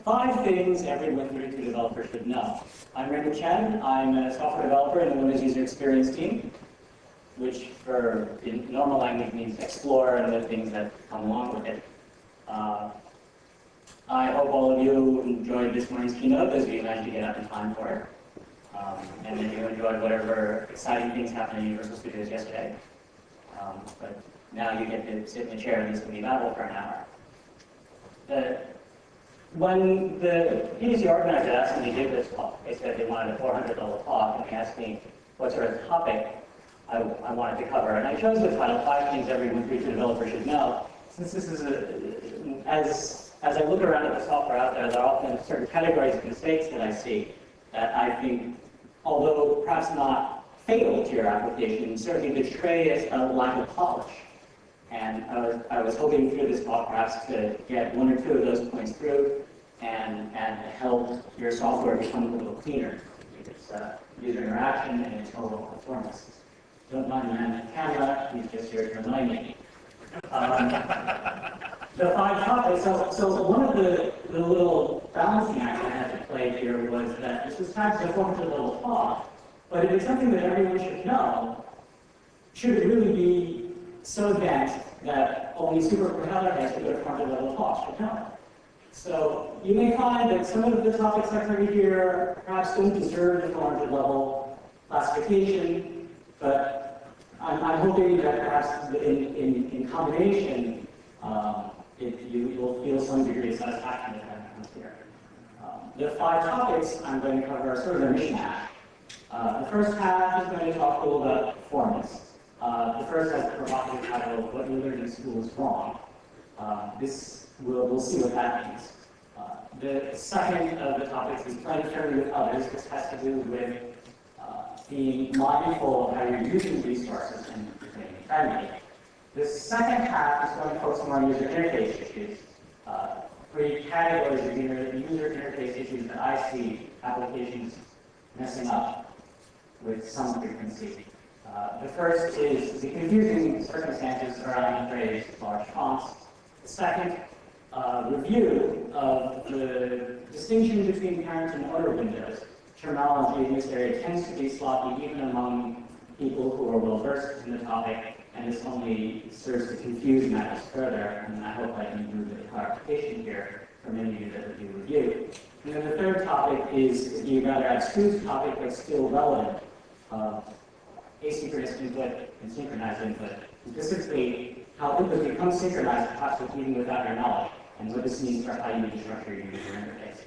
5 things every Win32 developer should know. I'm Raymond Chen. I'm a software developer in the Windows User Experience team, which in normal language means explore and the things that come along with it. I hope all of you enjoyed this morning's keynote, those of you who managed to get up in time for it. And that you enjoyed whatever exciting things happened in Universal Studios yesterday. But now you get to sit in a chair and listen to me babble for an hour. When the PDC organizer asked me to give this talk, they said they wanted a 400-level talk, and they asked me what sort of topic I wanted to cover. And I chose the title, 5 Things Every Win32 Developer Should Know, since this is as I look around at the software out there, there are often certain categories of mistakes that I see that I think, although perhaps not fatal to your application, certainly betray a lack of polish. And I was hoping through this talk perhaps to get 1 or 2 of those points through and help your software become a little cleaner. Its user interaction and its overall performance. Don't mind the man in the camera, he's just here to remind me. The 5 topics, so one of the little balancing acts I had to play here was that this was tagged as a 400-level talk, but if it's something that everyone should know, should it really be so dense that only super propeller heads to go to 400-level talks should know? So you may find that some of the topics I covered here perhaps don't deserve the 400-level classification, but I'm hoping that perhaps in combination, you will feel some degree of satisfaction with that comes here. The 5 topics I'm going to cover are sort of a mishmash. The first half is going to talk a little about performance. The first has the provocative title, What You Learned in School is Wrong. We'll see what that means. The second of the topics is planetary with others. This has to do with being mindful of how you're using resources and being friendly. The second half is going to focus more on user interface issues. 3 categories of user interface issues that I see applications messing up with some frequency. The first is the confusing circumstances surrounding the phrase large fonts. The second, review of the distinction between parent and order windows. Terminology in this area tends to be sloppy even among people who are well versed in the topic, and this only serves to confuse matters further, and I hope I can do the clarification here for many of you that do review. And then the third topic is the rather abstruse topic, but still relevant, asynchronous input and synchronized input, and specifically how input becomes synchronized, perhaps with even without your knowledge, and what this means for how you structure your user interface.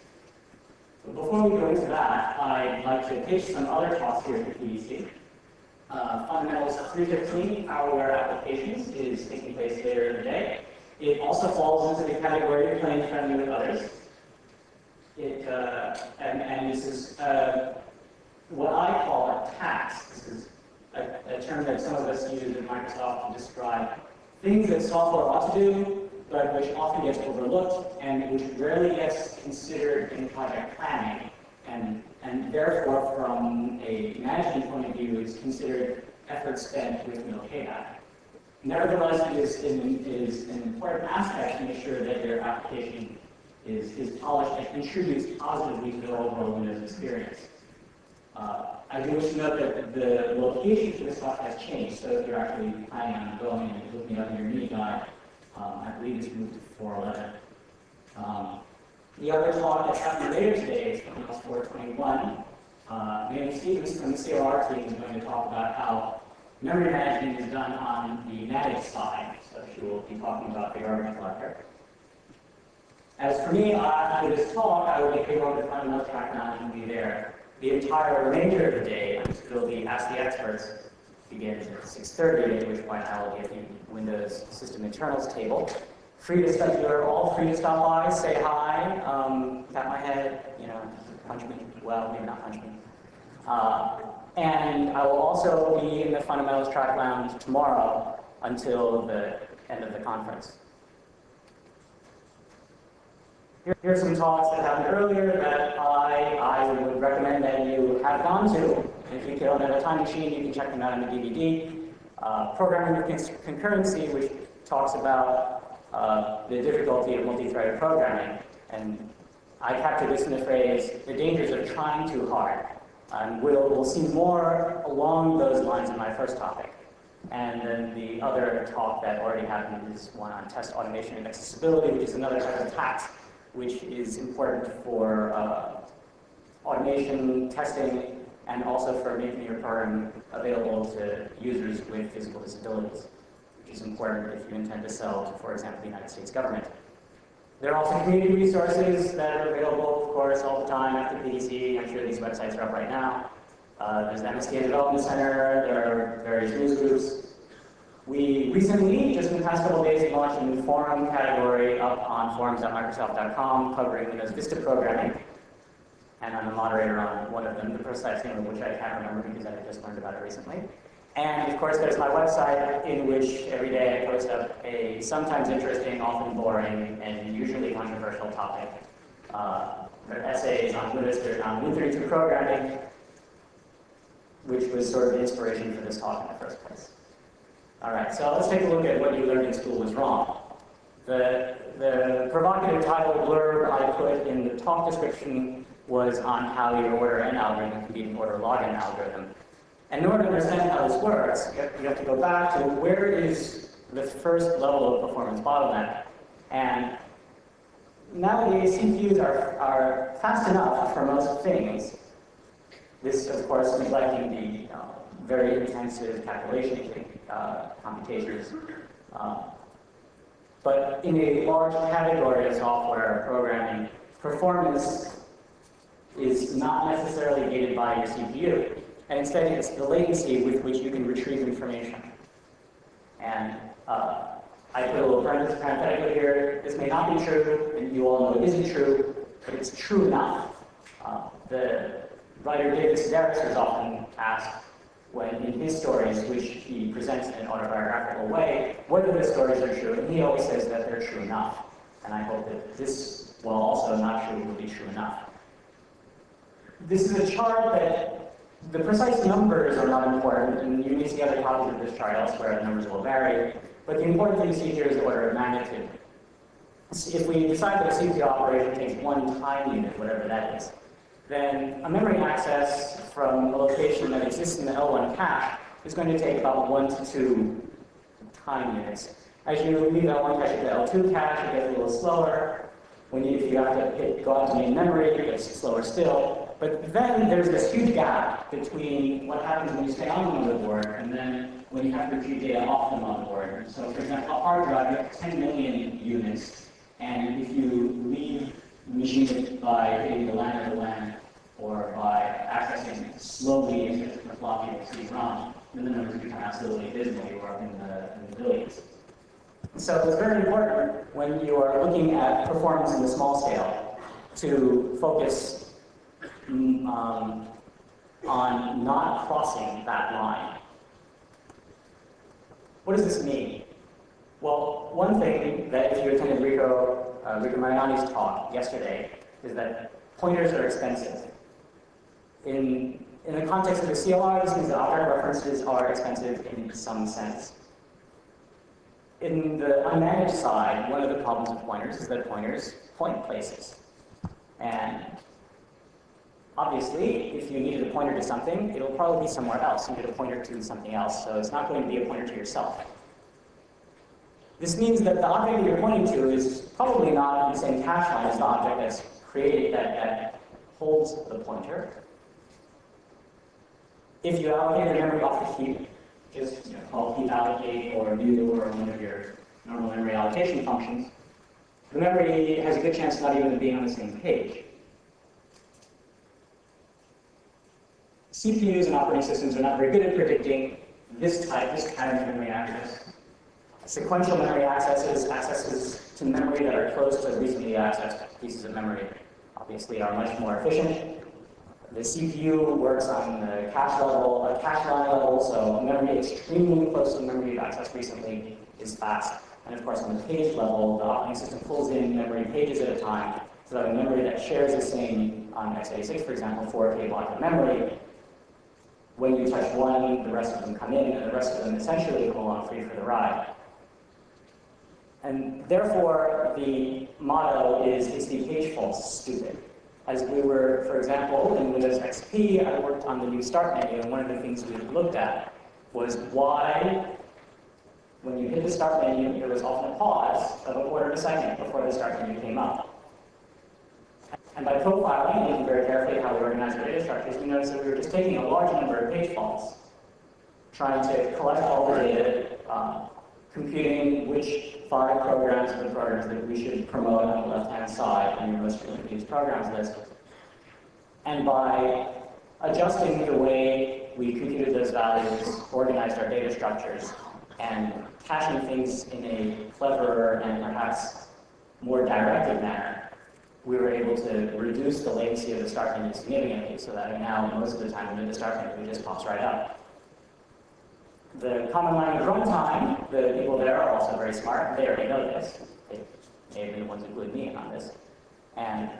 But before we go into that, I'd like to pitch some other talks here at the PDC. Fundamentals 315, Powerware Applications, is taking place later in the day. It also falls into the category of playing friendly with others. And this is what I call a task. This is a term that some of us use at Microsoft to describe things that software ought to do, but which often gets overlooked and which rarely gets considered in project planning. And therefore, from a management point of view, is considered effort spent with no payback. Nevertheless, it is an important aspect to make sure that your application is polished and contributes positively to the overall Windows experience. I do wish to note that the location for this talk has changed, so if you're actually planning on going and looking up in your mini guide, I believe it's moved to 411. The other talk that's happening later today is 421. Raymond Stevens from the COR team is going to talk about how memory management is done on the Matic side, so she will be talking about the garbage collector. As for me, after this talk, I will be taking over the fundamental track now and be there. The entire remainder of the day until the Ask the Experts begins at 6:30, at which point I will be at the Windows System Internals table. You're all free to stop by, say hi, pat my head, punch me. Well, maybe not punch me. And I will also be in the Fundamentals Track Lounge tomorrow until the end of the conference. Here are some talks that happened earlier that I would recommend that you have gone to. If you don't have a time machine, you can check them out on the DVD. Programming with concurrency, which talks about the difficulty of multi-threaded programming. And I captured this in the phrase, the dangers of trying too hard. And we'll see more along those lines in my first topic. And then the other talk that already happened is one on test automation and accessibility, which is another type of task, which is important for automation, testing, and also for making your program available to users with physical disabilities, which is important if you intend to sell to, for example, the United States government. There are also community resources that are available, of course, all the time at the PDC. I'm sure these websites are up right now. There's the MSDN Development Center. There are various news groups. We recently, just in the past couple of days, launched a new forum category up on forums.microsoft.com covering Windows Vista programming. And I'm a moderator on one of them, the precise name of which I can't remember because I just learned about it recently. And of course, there's my website in which every day I post up a sometimes interesting, often boring, and usually controversial topic. There are essays on Win32 programming, which was sort of the inspiration for this talk in the first place. All right, so let's take a look at what you learned in school was wrong. The provocative title blurb I put in the talk description was on how your order n algorithm can be an order log n algorithm. And in order to understand how this works, you have to go back to where is the first level of performance bottleneck. And nowadays, CPUs are fast enough for most things. This, of course, neglecting the very intensive calculation computations. But in a large category of software programming, performance is not necessarily gated by your CPU. And instead, it's the latency with which you can retrieve information. And I put a little parenthetical here. This may not be true, and you all know it isn't true, but it's true enough. The writer David Sedaris was often asked when in his stories, which he presents in an autobiographical way, whether the stories are true, and he always says that they're true enough. And I hope that this, while also not true, will be true enough. This is a chart that the precise numbers are not important, and you may see other copies of this chart elsewhere, the numbers will vary, but the important thing to see here is the order of magnitude. If we decide that a CPU operation takes one time unit, whatever that is, then a memory access from a location that exists in the L1 cache is going to take about 1 to 2 time units. As you leave L1 cache to the L2 cache, it gets a little slower. If you have to go out to main memory, it gets slower still. But then there's this huge gap between what happens when you stay on the motherboard and then when you have to retrieve data off the motherboard. So for example, a hard drive, you have 10 million units, and if you leave the machine by hitting the LAN of the LAN or by accessing slowly into the floppy or CD-ROM, then the numbers become absolutely abysmal. You are in the billions. So it's very important when you are looking at performance in the small scale to focus on not crossing that line. What does this mean? Well, one thing that if you attended Rico Mariani's talk yesterday is that pointers are expensive. In the context of the CLI, this means that object references are expensive in some sense. In the unmanaged side, one of the problems with pointers is that pointers point places. And obviously, if you needed a pointer to something, it'll probably be somewhere else. You need a pointer to something else, so it's not going to be a pointer to yourself. This means that the object that you're pointing to is probably not in the same cache line as the object that's created, that holds the pointer. If you allocate the memory off the heap, just call heap allocate or new or one of your normal memory allocation functions, the memory has a good chance of not even being on the same page. CPUs and operating systems are not very good at predicting this kind of memory access. Sequential memory accesses to memory that are close to recently accessed pieces of memory, obviously are much more efficient. The CPU works on the cache level, cache line level, so memory extremely close to memory you've accessed recently is fast. And of course, on the page level, the operating system pulls in memory pages at a time, so that a memory that shares the same on x86, for example, 4K block of memory, when you touch one, the rest of them come in, and the rest of them essentially go on free for the ride. And therefore, the motto is the page false stupid. As we were, for example, in Windows XP, I worked on the new start menu, and one of the things we looked at was why, when you hit the start menu, there was often a pause of a quarter of a second before the start menu came up. And by profiling, looking very carefully at how we organize our data structures, we noticed that we were just taking a large number of page faults, trying to collect all the data, computing which 5 programs are the programs that we should promote on the left-hand side on your most frequently used programs list. And by adjusting the way we computed those values, organized our data structures, and caching things in a cleverer and perhaps more directed manner, we were able to reduce the latency of the start menu significantly, so that now most of the time when you hit the start menu, it just pops right up. The common language runtime, the people there are also very smart. They already know this. They may have been the ones who glued me in on this. And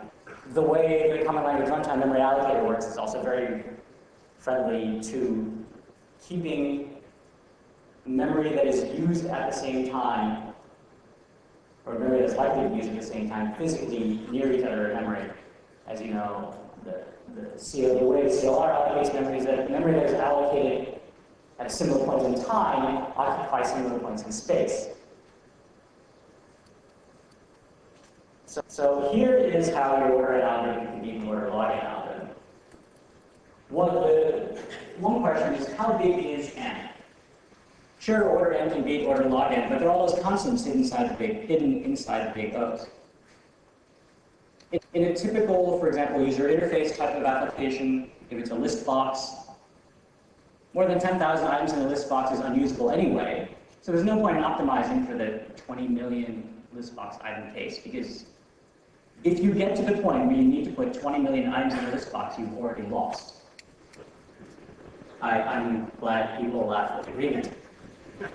the way the common language runtime memory allocator works is also very friendly to keeping memory that is used at the same time, or memory that's likely to be used at the same time, physically near each other in memory. As you know, the way the CLR allocates memory is that memory that is allocated at a similar point in time occupies similar points in space. So here is how your order algorithm can be an order login algorithm. One question is, how big is n? Sure, order n can be order log n, but there are all those constants hidden inside the big O's. In a typical, for example, user interface type of application, if it's a list box, more than 10,000 items in a list box is unusable anyway, so there's no point in optimizing for the 20 million list box item case, because if you get to the point where you need to put 20 million items in a list box, you've already lost. I'm glad people laugh with agreement.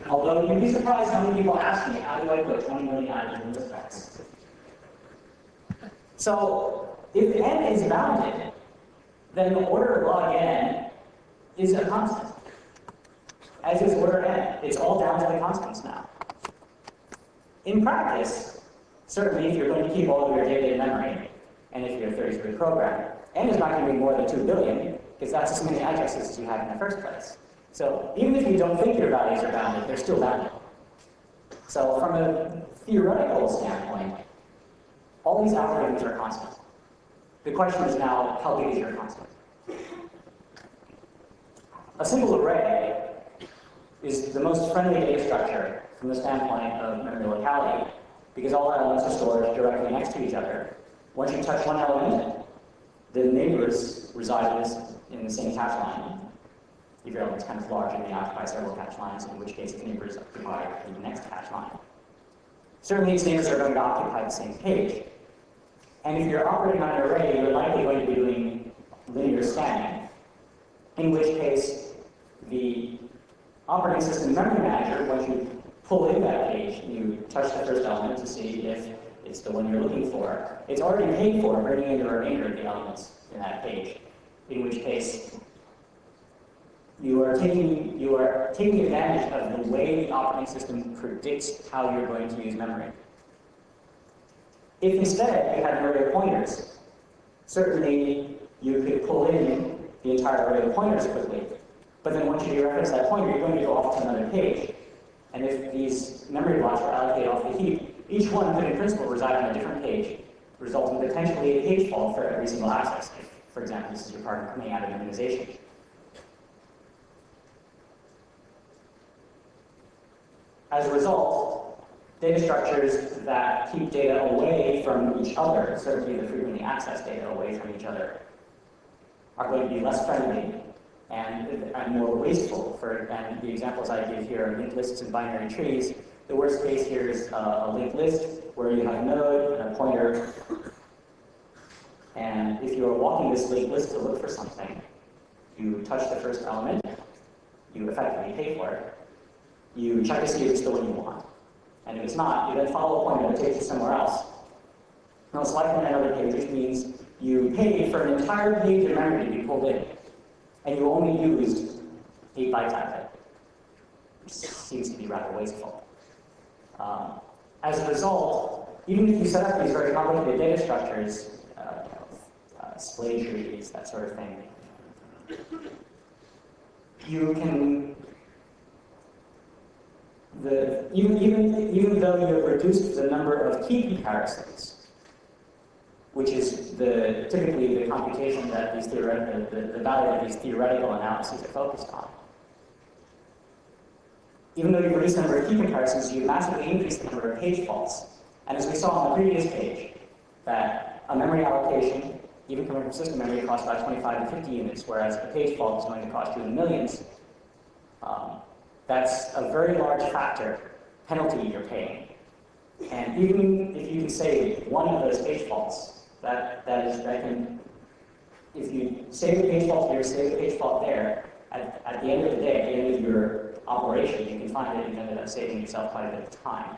Although you'd be surprised how many people ask me, how do I put 20 million items in list box? So if n is bounded, then the order log n is a constant, as is order n. It's all down to the constants now. In practice, certainly if you're going to keep all of your data in memory, and if you're a 33 program, n is not going to be more than 2 billion, because that's as many addresses as you have in the first place. So even if you don't think your values are bounded, they're still bounded. So from a theoretical standpoint, all these algorithms are constant. The question is now, how big is your constant? A simple array is the most friendly data structure from the standpoint of memory locality, because all elements are stored directly next to each other. Once you touch one element, the neighbors reside in the same cache line. If your element's kind of large, and they occupy several cache lines, in which case the neighbors occupy the next cache line. Certainly these neighbors are going to occupy the same page. And if you're operating on an array, you're likely going to be doing linear scanning, in which case the operating system memory manager, once you pull in that page, you touch the first element to see if it's the one you're looking for. It's already paid for bringing in the remainder of the elements in that page, in which case you are taking advantage of the way the operating system predicts how you're going to use memory. If instead you had an array of pointers, certainly you could pull in the entire array of pointers quickly, but then once you dereference that pointer, you're going to go off to another page. And if these memory blocks were allocated off the heap, each one could in principle reside on a different page, resulting in potentially a page fault for every single access. If, for example, this is your program coming out of minimization. As a result, data structures that keep data away from each other, certainly the frequently accessed data away from each other, are going to be less friendly and more wasteful. And the examples I give here are linked lists and binary trees. The worst case here is a linked list where you have a node and a pointer. And if you are walking this linked list to look for something, you touch the first element, you effectively pay for it. You check to see if it's the one you want. And if it's not, you then follow a pointer that takes you somewhere else. Now, selecting another page, which means you pay for an entire page of memory to be pulled in, and you only used 8 bytes out of it, which seems to be rather wasteful. as a result, even if you set up these very complicated data structures, splay trees, that sort of thing, you can, even though you've reduced the number of key comparisons, which is typically the computation that these the value that these theoretical analyses are focused on. Even though you reduce the number of key comparisons, you massively increase the number of page faults. And as we saw on the previous page, that a memory allocation, even coming from system memory, costs about 25 to 50 units, whereas a page fault is going to cost you in the millions. That's a very large factor penalty you're paying. And even if you can save one of those page faults, that can, if you save the page fault here, save the page fault there, at the end of the day, at the end of your operation, you can find that you've ended up saving yourself quite a bit of time.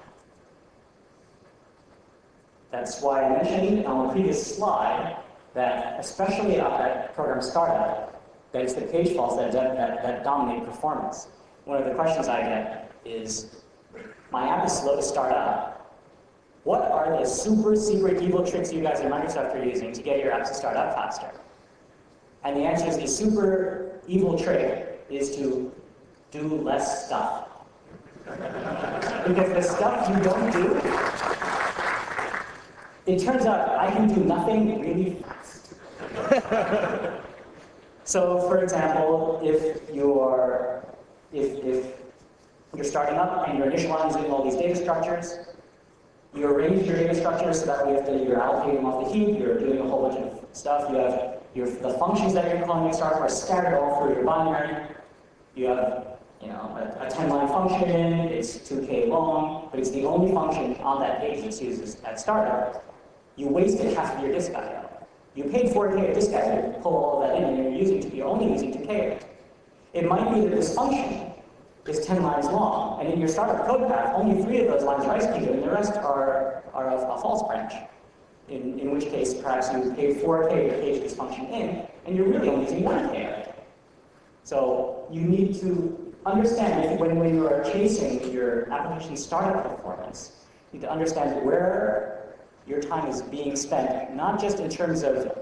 That's why I mentioned on the previous slide that, especially at program startup, that it's the page faults that dominate performance. One of the questions I get is, my app is slow to start up. What are the super secret evil tricks you guys at Microsoft are using to get your apps to start up faster? And the answer is the super evil trick is to do less stuff. Because the stuff you don't do, it turns out I can do nothing really fast. So, for example, if you're starting up and you're initializing all these data structures, you arrange your data structures so that you're allocating them off the heap, you're doing a whole bunch of stuff, you have the functions that you're calling at startup are scattered all through your binary. You have a 10-line function, it's 2K long, but it's the only function on that page that's used at startup. You wasted half of your disk I/O. You paid 4K of disk I/O to pull all of that in, and you're only using 2K of it. It might be that this function is 10 lines long, and in your startup code path, only 3 of those lines are executed, and the rest are a false branch. In which case, perhaps you paid 4K to page this function in, and you're really only using 1K of it. So you need to understand when you are chasing your application startup performance, you need to understand where your time is being spent, not just in terms of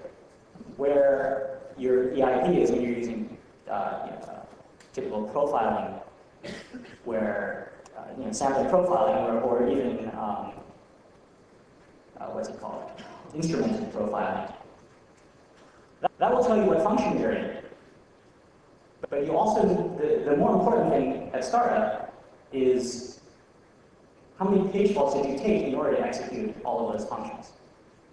where your EIP is when you're using typical profiling, where sampling profiling, or even what's it called, instrumented profiling. That will tell you what function you're in. But you also, the more important thing at startup is how many page faults did you take in order to execute all of those functions.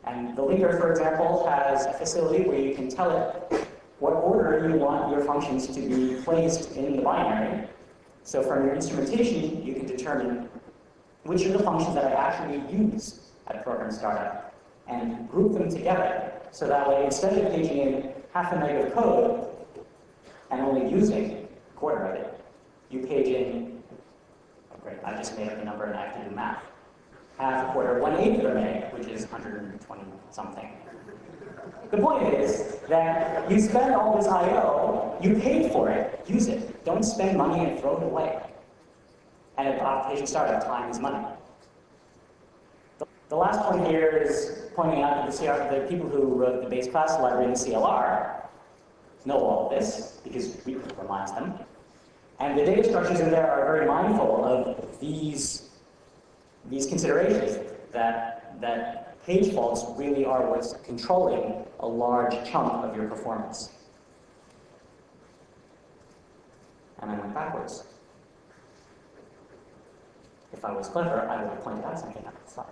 And the linker, for example, has a facility where you can tell it what order you want your functions to be placed in the binary. So from your instrumentation, you can determine which are the functions that I actually use at program startup and group them together. So that way, instead of paging in half a meg of code and only using a quarter of it, you page in, oh great, I just made up the number and I have to do math. Half a quarter, 1/8 of a meg, which is 120 something. The point is that you spend all this I/O, you paid for it, use it. Don't spend money and throw it away. And at application startup, time is money. The last point here is pointing out that the people who wrote the base class library in the CLR know all of this, because we remind them. And the data structures in there are very mindful of these considerations, that page faults really are what's controlling a large chunk of your performance. And I went backwards. If I was clever, I would have pointed out something at the slide.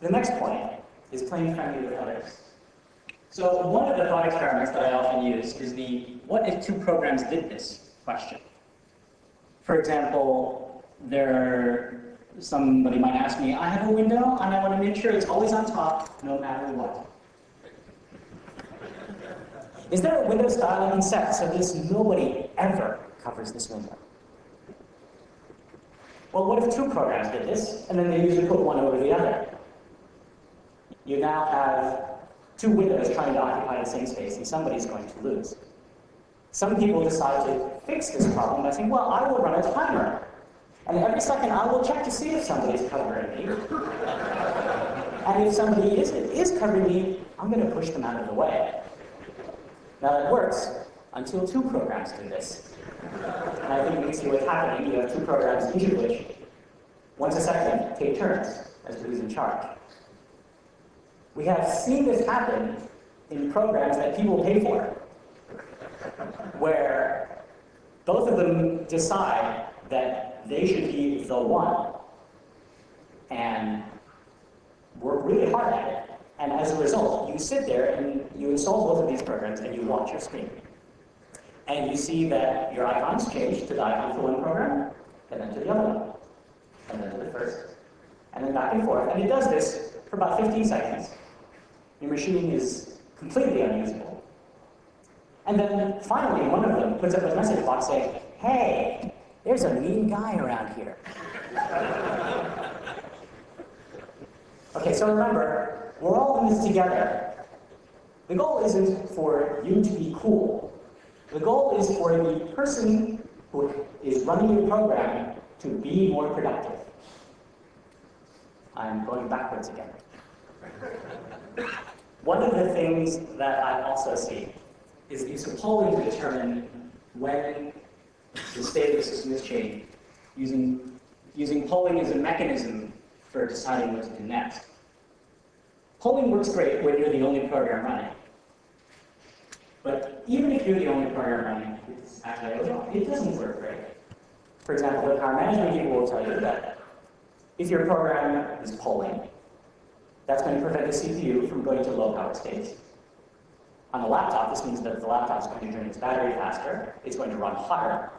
The next point is playing friendly with others. So one of the thought experiments that I often use is the what if two programs did this question. For example, somebody might ask me, I have a window and I want to make sure it's always on top no matter what. Is there a window style I can set so this nobody ever covers this window? Well, what if two programs did this and then they usually put one over the other? You now have two windows trying to occupy the same space, and somebody's going to lose. Some people decide to fix this problem by saying, well, I will run a timer. And every second I will check to see if somebody's covering me. And if somebody is covering me, I'm going to push them out of the way. Now that works until two programs do this. And I think you can see what's happening. You have two programs, each of which, once a second, take turns as to who's in charge. We have seen this happen in programs that people pay for, where both of them decide that they should be the one and work really hard at it. And as a result, you sit there and you install both of these programs and you watch your screen. And you see that your icons change to the icon for one program, and then to the other one, and then to the first, and then back and forth. And it does this for about 15 seconds. Your machine is completely unusable. And then finally, one of them puts up a message box saying, "Hey, there's a mean guy around here." Okay, so remember, we're all in this together. The goal isn't for you to be cool. The goal is for the person who is running your program to be more productive. I'm going backwards again. One of the things that I also see is the use of polling to determine when the state of the system is changed, using polling as a mechanism for deciding what to do next. Polling works great when you're the only program running. But even if you're the only program running, it doesn't work great. For example, the power management people will tell you that if your program is polling, that's going to prevent the CPU from going to low power states. On a laptop, this means that the laptop is going to drain its battery faster, it's going to run hotter.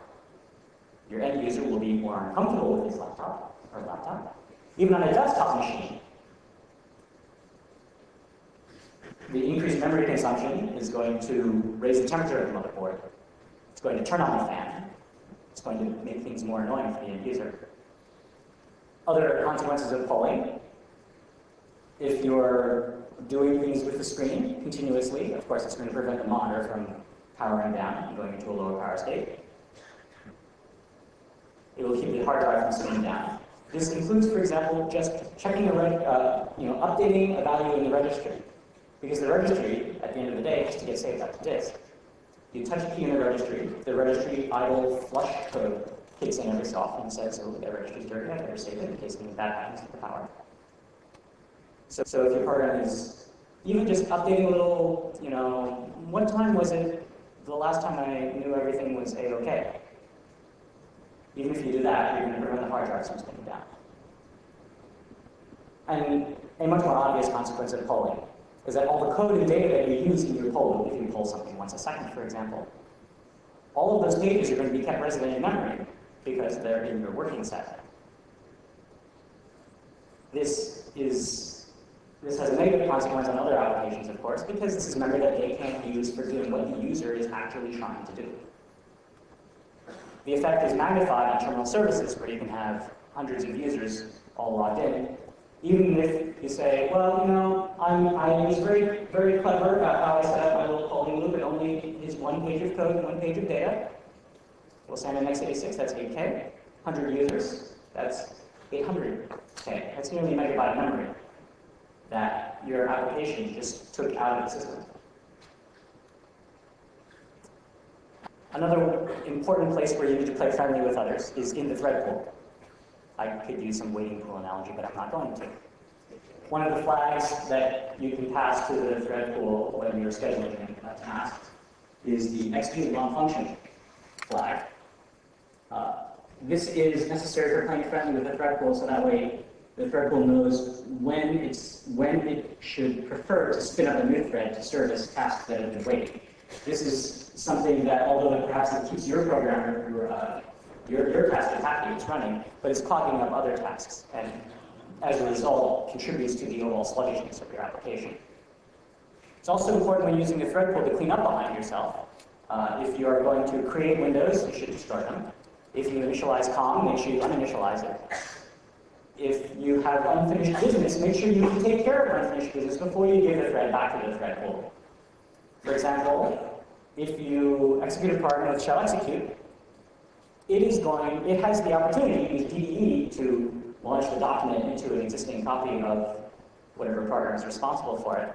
Your end user will be more uncomfortable with his laptop or laptop. Even on a desktop machine, the increased memory consumption is going to raise the temperature of the motherboard. It's going to turn on the fan. It's going to make things more annoying for the end user. Other consequences of polling: if you're doing things with the screen continuously, of course it's going to prevent the monitor from powering down and going into a lower power state. It will keep the hard drive from sitting down. This includes, for example, just checking updating a value in the registry. Because the registry, at the end of the day, has to get saved up to disk. You touch a key in the registry idle flush code kicks in every so often and says, "Oh, the registry's dirty, I better save it in case anything bad happens to the power." So if your program is even just updating a little, what time was it the last time I knew everything was A-OK? Even if you do that, you're going to prevent the hard drive from spinning down. And a much more obvious consequence of polling is that all the code and data that you use in your poll, if you poll something once a second, for example, all of those pages are going to be kept resident in memory because they're in your working set. This has a negative consequence on other applications, of course, because this is memory that they can't use for doing what the user is actually trying to do. The effect is magnified on terminal services, where you can have hundreds of users all logged in. Even if you say, well, I was very, very clever about how I set up my little polling loop. It only is one page of code and one page of data. We'll send an x86, that's 8K. 100 users, that's 800K. That's nearly a megabyte of memory that your application just took out of the system. Another important place where you need to play friendly with others is in the thread pool. I could use some waiting pool analogy, but I'm not going to. One of the flags that you can pass to the thread pool when you're scheduling a task is the execute long function flag. This is necessary for playing friendly with the thread pool, so that way the thread pool knows when it should prefer to spin up a new thread to service tasks that have been waiting. This is something that, although perhaps it keeps your programmer, your task is happy, it's running, but it's clogging up other tasks, and as a result, contributes to the overall sluggishness of your application. It's also important when using a thread pool to clean up behind yourself. If you are going to create windows, you should destroy them. If you initialize COM, make sure you uninitialize it. If you have unfinished business, make sure you take care of unfinished business before you give the thread back to the thread pool. For example, if you execute a program with shell execute, it has the opportunity to use DDE to launch the document into an existing copy of whatever program is responsible for it.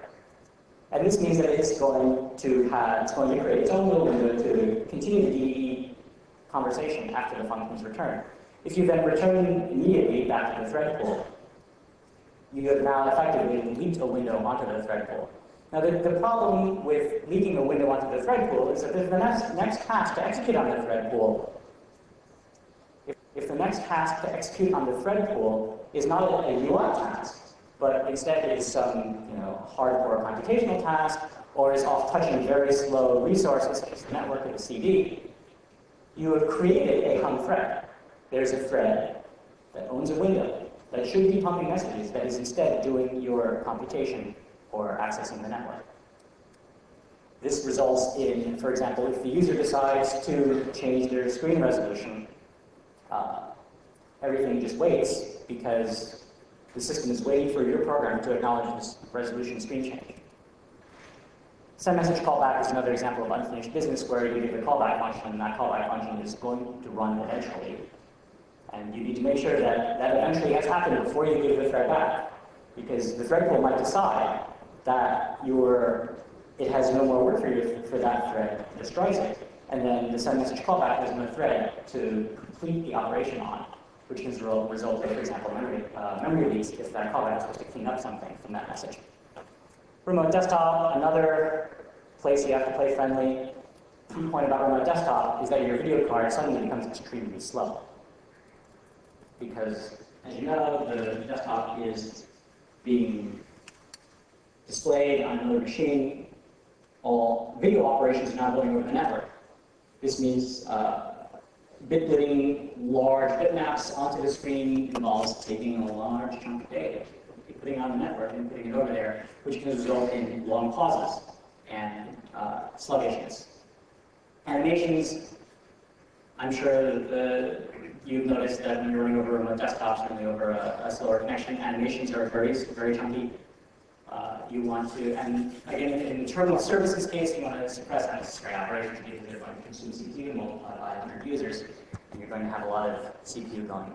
And this means that it's going to create its own little window to continue the DDE conversation after the function is returned. If you then return immediately back to the thread pool, you have now effectively leaked a window onto the thread pool. Now, the problem with leaking a window onto the thread pool is that if the next task to execute on the thread pool, if the next task to execute on the thread pool is not a UI task, but instead is some hardcore computational task, or is off touching very slow resources such as the network or the CD, you have created a hung thread. There's a thread that owns a window that should be pumping messages that is instead doing your computation or accessing the network. This results in, for example, if the user decides to change their screen resolution, everything just waits because the system is waiting for your program to acknowledge this resolution screen change. Send message callback is another example of unfinished business where you give a callback function, and that callback function is going to run eventually. And you need to make sure that that eventually has happened before you give the thread back, because the thread pool might decide that it has no more work for you for that thread, destroys it, and then the send message callback has no thread to complete the operation on, which can result in, for example, memory leaks if that callback is supposed to clean up something from that message. Remote desktop, another place you have to play friendly. Key point about remote desktop is that your video card suddenly becomes extremely slow. Because, as you know, the desktop is being displayed on another machine. All video operations are now going over the network. This means bitblitting large bitmaps onto the screen involves taking a large chunk of data, putting it on the network and putting it over there, which can result in long pauses and sluggishness. Animations, I'm sure you've noticed that when you're running over remote desktops, certainly over a slower connection, animations are very chunky. You want to, and again, in the terminal services case, you want to suppress unnecessary operations because they're going to consume CPU multiplied by 100 users, and you're going to have a lot of CPU going.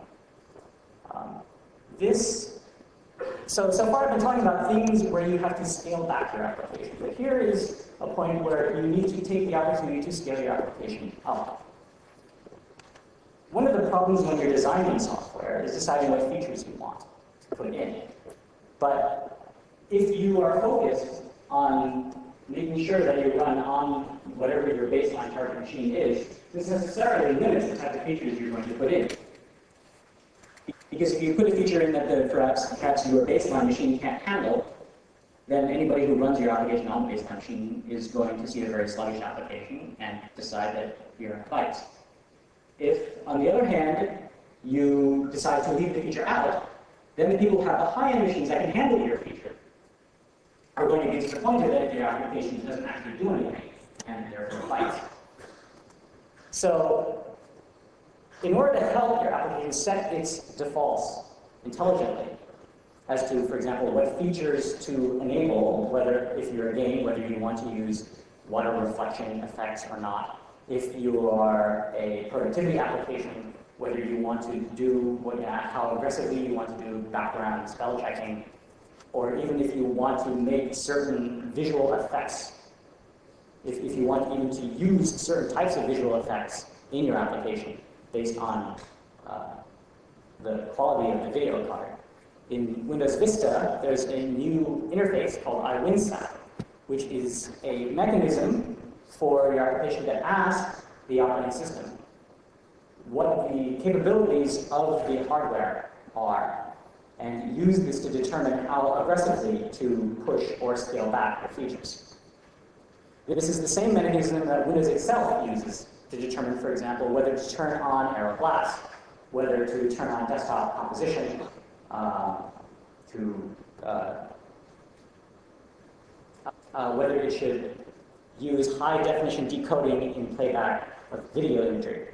So far I've been talking about things where you have to scale back your application, but here is a point where you need to take the opportunity to scale your application up. One of the problems when you're designing software is deciding what features you want to put in. But if you are focused on making sure that you run on whatever your baseline target machine is, this necessarily limits the type of features you're going to put in. Because if you put a feature in that perhaps your baseline machine can't handle, then anybody who runs your application on the baseline machine is going to see a very sluggish application and decide that you're in a fight. If, on the other hand, you decide to leave the feature out, then the people who have the high-end machines that can handle your feature are going to be disappointed that your application doesn't actually do anything, and therefore fight. So, in order to help your application set its defaults intelligently, as to, for example, what features to enable, whether, if you're a game, whether you want to use water reflection effects or not, if you are a productivity application, whether you want to do how aggressively you want to do background spell checking, or even if you want to make certain visual effects, if you want even to use certain types of visual effects in your application based on the quality of the video card. In Windows Vista, there's a new interface called iWinSat, which is a mechanism for your application to ask the operating system what the capabilities of the hardware are, and use this to determine how aggressively to push or scale back the features. This is the same mechanism that Windows itself uses to determine, for example, whether to turn on Arrow Glass, whether to turn on desktop composition, whether it should use high-definition decoding in playback of video imagery.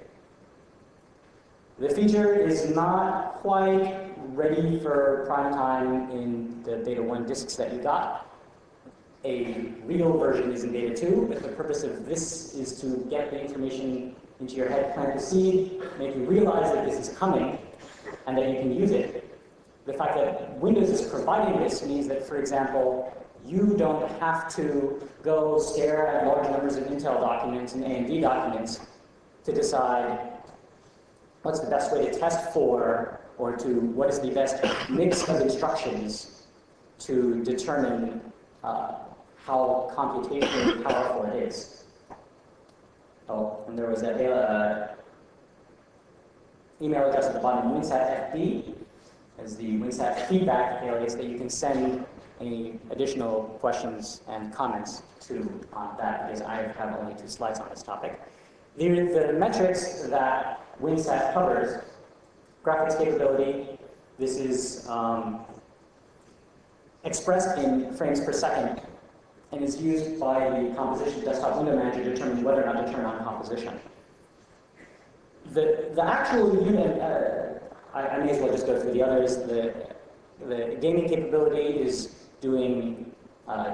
The feature is not quite ready for prime time in the Beta 1 disks that you got. A real version is in Beta 2, but the purpose of this is to get the information into your head, plant the seed, make you realize that this is coming, and that you can use it. The fact that Windows is providing this means that, for example, you don't have to go stare at large numbers of Intel documents and AMD documents to decide what's the best way to test for, or to what is the best mix of instructions to determine how computationally powerful it is. Oh, and there was that email address at the bottom, WinSatFB, as the WinSat feedback alias that you can send any additional questions and comments to on that, because I have only 2 slides on this topic. The metrics that WinSat covers: graphics capability. This is expressed in frames per second and is used by the composition desktop window manager to determine whether or not to turn on composition. The actual unit, I may as well just go through the others. The gaming capability is doing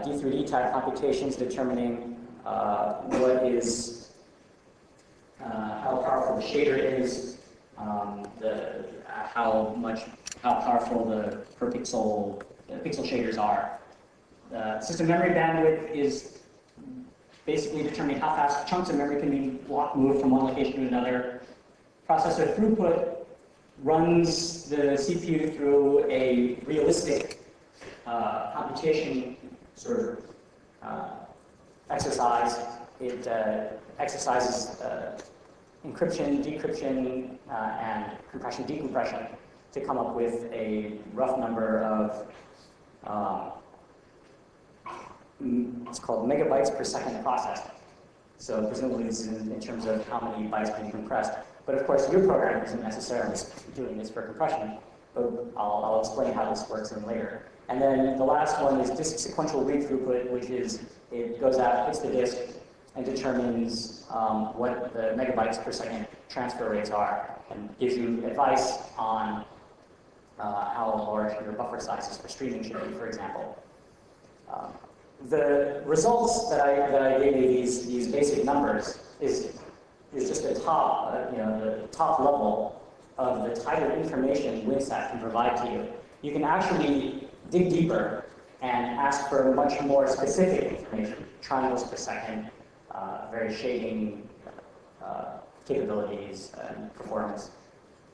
D through D type computations, determining what is, how powerful the shader is, how powerful the per pixel shaders are. System memory bandwidth is basically determining how fast chunks of memory can be moved from one location to another. Processor throughput runs the CPU through a realistic computation sort of exercise. It exercises encryption, decryption, and compression, decompression to come up with a rough number of it's called megabytes per second processed. So presumably this is in terms of how many bytes can be compressed. But of course, your program isn't necessarily doing this for compression, but I'll explain how this works in later. And then the last one is disk sequential read throughput, which is it goes out, hits the disk, and determines what the megabytes per second transfer rates are, and gives you advice on how large your buffer sizes for streaming should be, for example. The results that I gave you, these basic numbers, is just the top, the top level of the type of information WinSat can provide to you. You can actually dig deeper and ask for much more specific information, triangles per second, various shading capabilities and performance,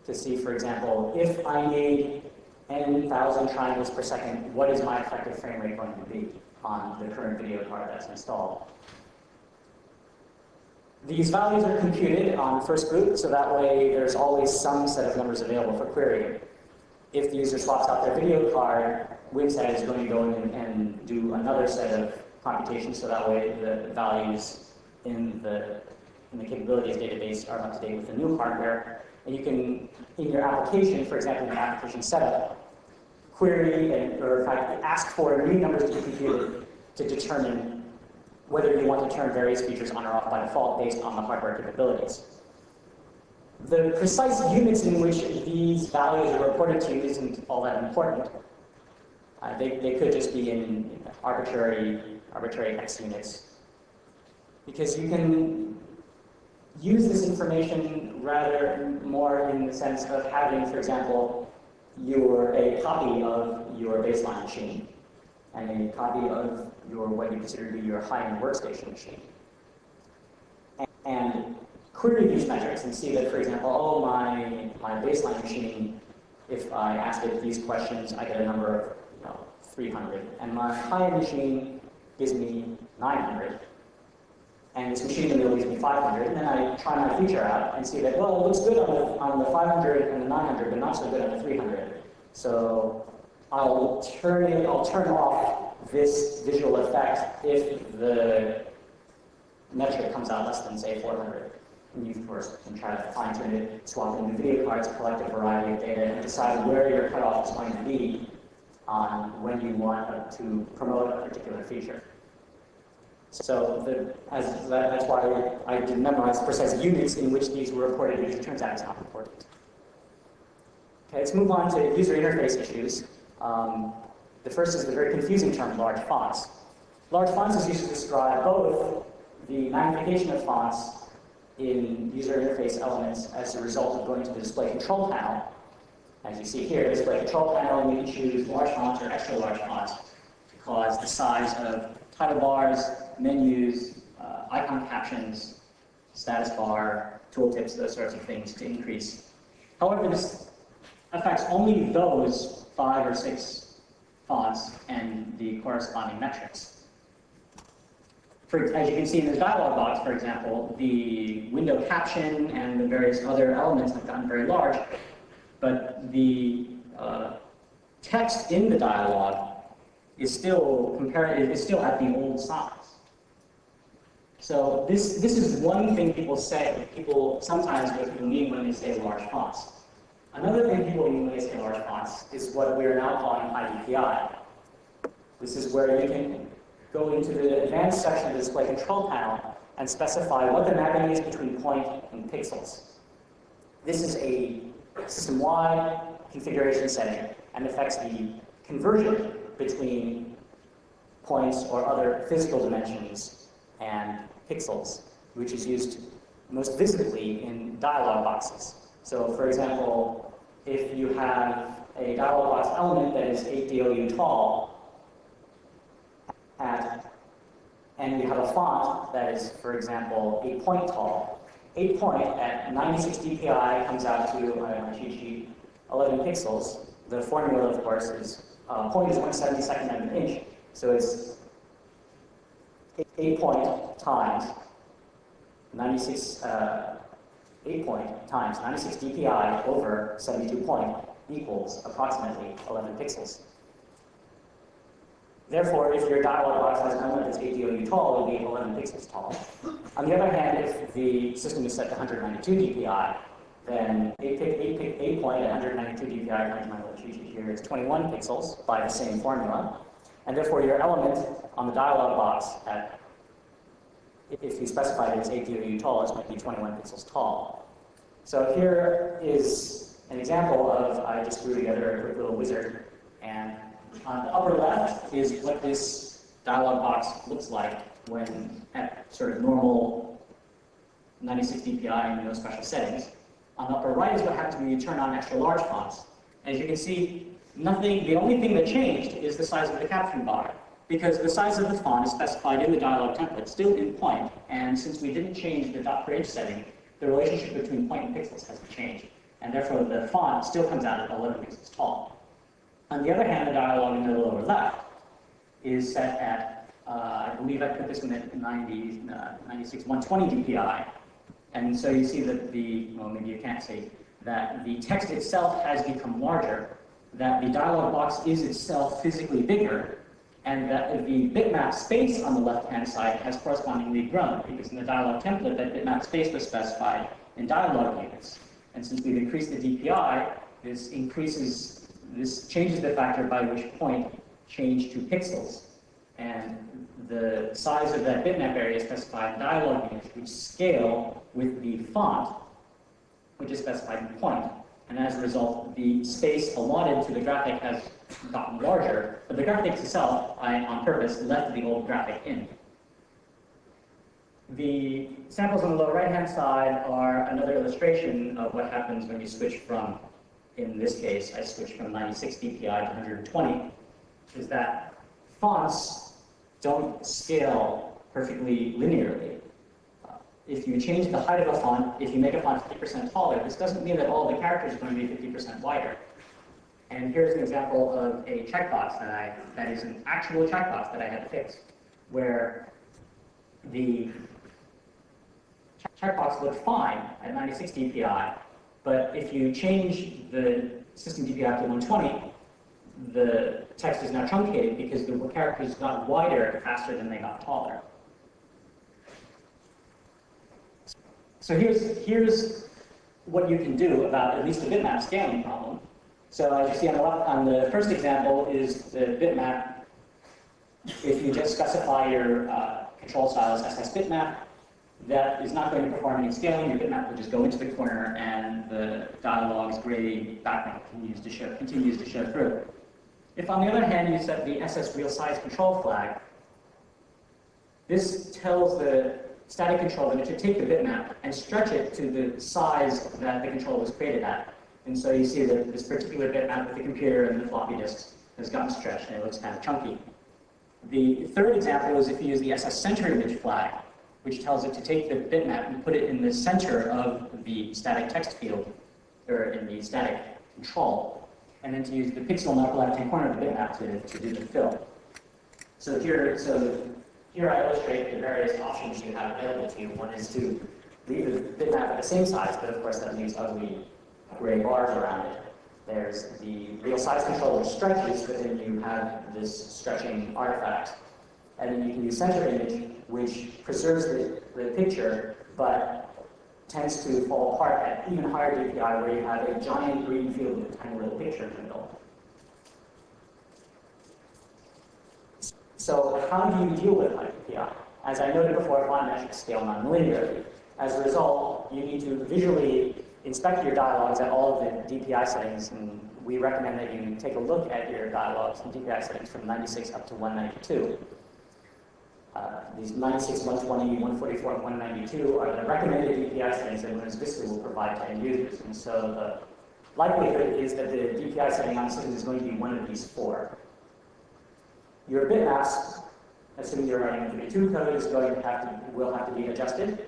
to see, for example, if I need n,000 triangles per second, what is my effective frame rate going to be on the current video card that's installed. These values are computed on first boot, so that way there's always some set of numbers available for querying. If the user swaps out their video card, WinSat is going to go in and do another set of computations, so that way the values in the capabilities database are up to date with the new hardware. And you can, in your application, for example, in the application setup, query or in fact ask for new numbers to be computed to determine whether you want to turn various features on or off by default based on the hardware capabilities. The precise units in which these values are reported to isn't all that important. They could just be in arbitrary X units, because you can use this information rather more in the sense of having, for example, a copy of your baseline machine and a copy of what you consider to be your high-end workstation machine. And query these metrics and see that, for example, my baseline machine, if I ask it these questions, I get a number of 300, and my high-end machine gives me 900. And this machine in the middle gives me 500, and then I try my feature out and see that, well, it looks good on the 500 and the 900, but not so good on the 300. So I'll turn off this visual effect if the metric comes out less than, say, 400. And you, of course, can try to fine-tune it, swap in the video cards, collect a variety of data, and decide where your cutoff is going to be on when you want to promote a particular feature. So that's why I didn't memorize precise units in which these were reported, because it turns out it's not important. Okay, let's move on to user interface issues. The first is the very confusing term, large fonts. Large fonts is used to describe both the magnification of fonts in user interface elements as a result of going to the display control panel. As you see here, display control panel, you can choose large fonts or extra large fonts to cause the size of title bars, menus, icon captions, status bar, tooltips, those sorts of things to increase. However, this affects only those 5 or 6 fonts and the corresponding metrics. As you can see in this dialog box, for example, the window caption and the various other elements have gotten very large, but the text in the dialog is still at the old size. So this is one thing people say. People sometimes what people mean when they say large fonts. Another thing people mean when they say large fonts is what we are now calling high DPI. This is where you can go into the advanced section of the display control panel and specify what the mapping is between point and pixels. This is a system-wide configuration setting and affects the conversion between points or other physical dimensions and pixels, which is used most visibly in dialog boxes. So, for example, if you have a dialog box element that is 8 DOU tall, and you have a font that is, for example, 8 point tall, 8 point at 96 DPI comes out to, I don't know, cheat sheet, 11 pixels. The formula, of course, is point is 1/72nd of an inch, so it's 8 point times 96, 8 point times 96 DPI over 72 point equals approximately 11 pixels. Therefore, if your dialog box has an element that's 8 DOU tall, it will be 11 pixels tall. On the other hand, if the system is set to 192 DPI, then 8 point at 192 DPI, according to my little cheat sheet here, is 21 pixels by the same formula. And therefore, your element on the dialog box, if you specify that it's 8 DOU tall, it's going to be 21 pixels tall. So here is an example of, I just threw together a quick little wizard, and on the upper left is what this dialog box looks like when at sort of normal 96 DPI and no special settings. On the upper right is what happens when you turn on extra large fonts. As you can see, the only thing that changed is the size of the caption bar, because the size of the font is specified in the dialog template, still in point, and since we didn't change the .bridge setting, the relationship between point and pixels hasn't changed, and therefore the font still comes out at 11 pixels tall. On the other hand, the dialog in the lower left is set at, I believe I put this one at 96, 120 DPI. And so you see that well, maybe you can't see, that the text itself has become larger, that the dialog box is itself physically bigger, and that the bitmap space on the left-hand side has correspondingly grown, because in the dialog template, that bitmap space was specified in dialog units. And since we've increased the DPI, this changes the factor by which point changed to pixels. And the size of that bitmap area is specified in dialog units, which scale with the font, which is specified in point. And as a result, the space allotted to the graphic has gotten larger, but the graphic itself, I, on purpose, left the old graphic in. The samples on the lower right-hand side are another illustration of what happens when you switch from, in this case, I switched from 96 DPI to 120, is that fonts don't scale perfectly linearly. If you change the height of a font, if you make a font 50% taller, this doesn't mean that all the characters are going to be 50% wider. And here's an example of a checkbox that is an actual checkbox that I had fixed, where the checkbox looked fine at 96 DPI, but if you change the system DPI to 120, the text is now truncated because the characters got wider faster than they got taller. So here's what you can do about at least the bitmap scaling problem. So as you see on the left, on the first example is the bitmap. If you just specify your control style as SS bitmap, that is not going to perform any scaling. Your bitmap will just go into the corner, and the dialog's gray background continues to show through. If, on the other hand, you set the SS real size control flag, this tells the static control, then it should take the bitmap and stretch it to the size that the control was created at. And so you see that this particular bitmap with the computer and the floppy disks has gotten stretched, and it looks kind of chunky. The third example is if you use the SS center image flag, which tells it to take the bitmap and put it in the center of the static text field, or in the static control, and then to use the pixel in the upper left-hand corner of the bitmap to do the fill. So here I illustrate the various options you have available to you. One is to leave the bitmap at the same size, but of course that leaves ugly gray bars around it. There's the real size control, which stretches, but then you have this stretching artifact. And then you can use center image, which preserves the picture, but tends to fall apart at even higher DPI, where you have a giant green field with a tiny little picture in the middle. So how do you deal with high DPI? As I noted before, volumetrics scale nonlinearly. As a result, you need to visually inspect your dialogues at all of the DPI settings, and we recommend that you take a look at your dialogues and DPI settings from 96 up to 192. These 96, 120, 144, and 192 are the recommended DPI settings that Windows Vista will provide to end users. And so the likelihood is that the DPI setting on the system is going to be one of these four. Your bitmaps, assuming you're running 32 code, will have to be adjusted.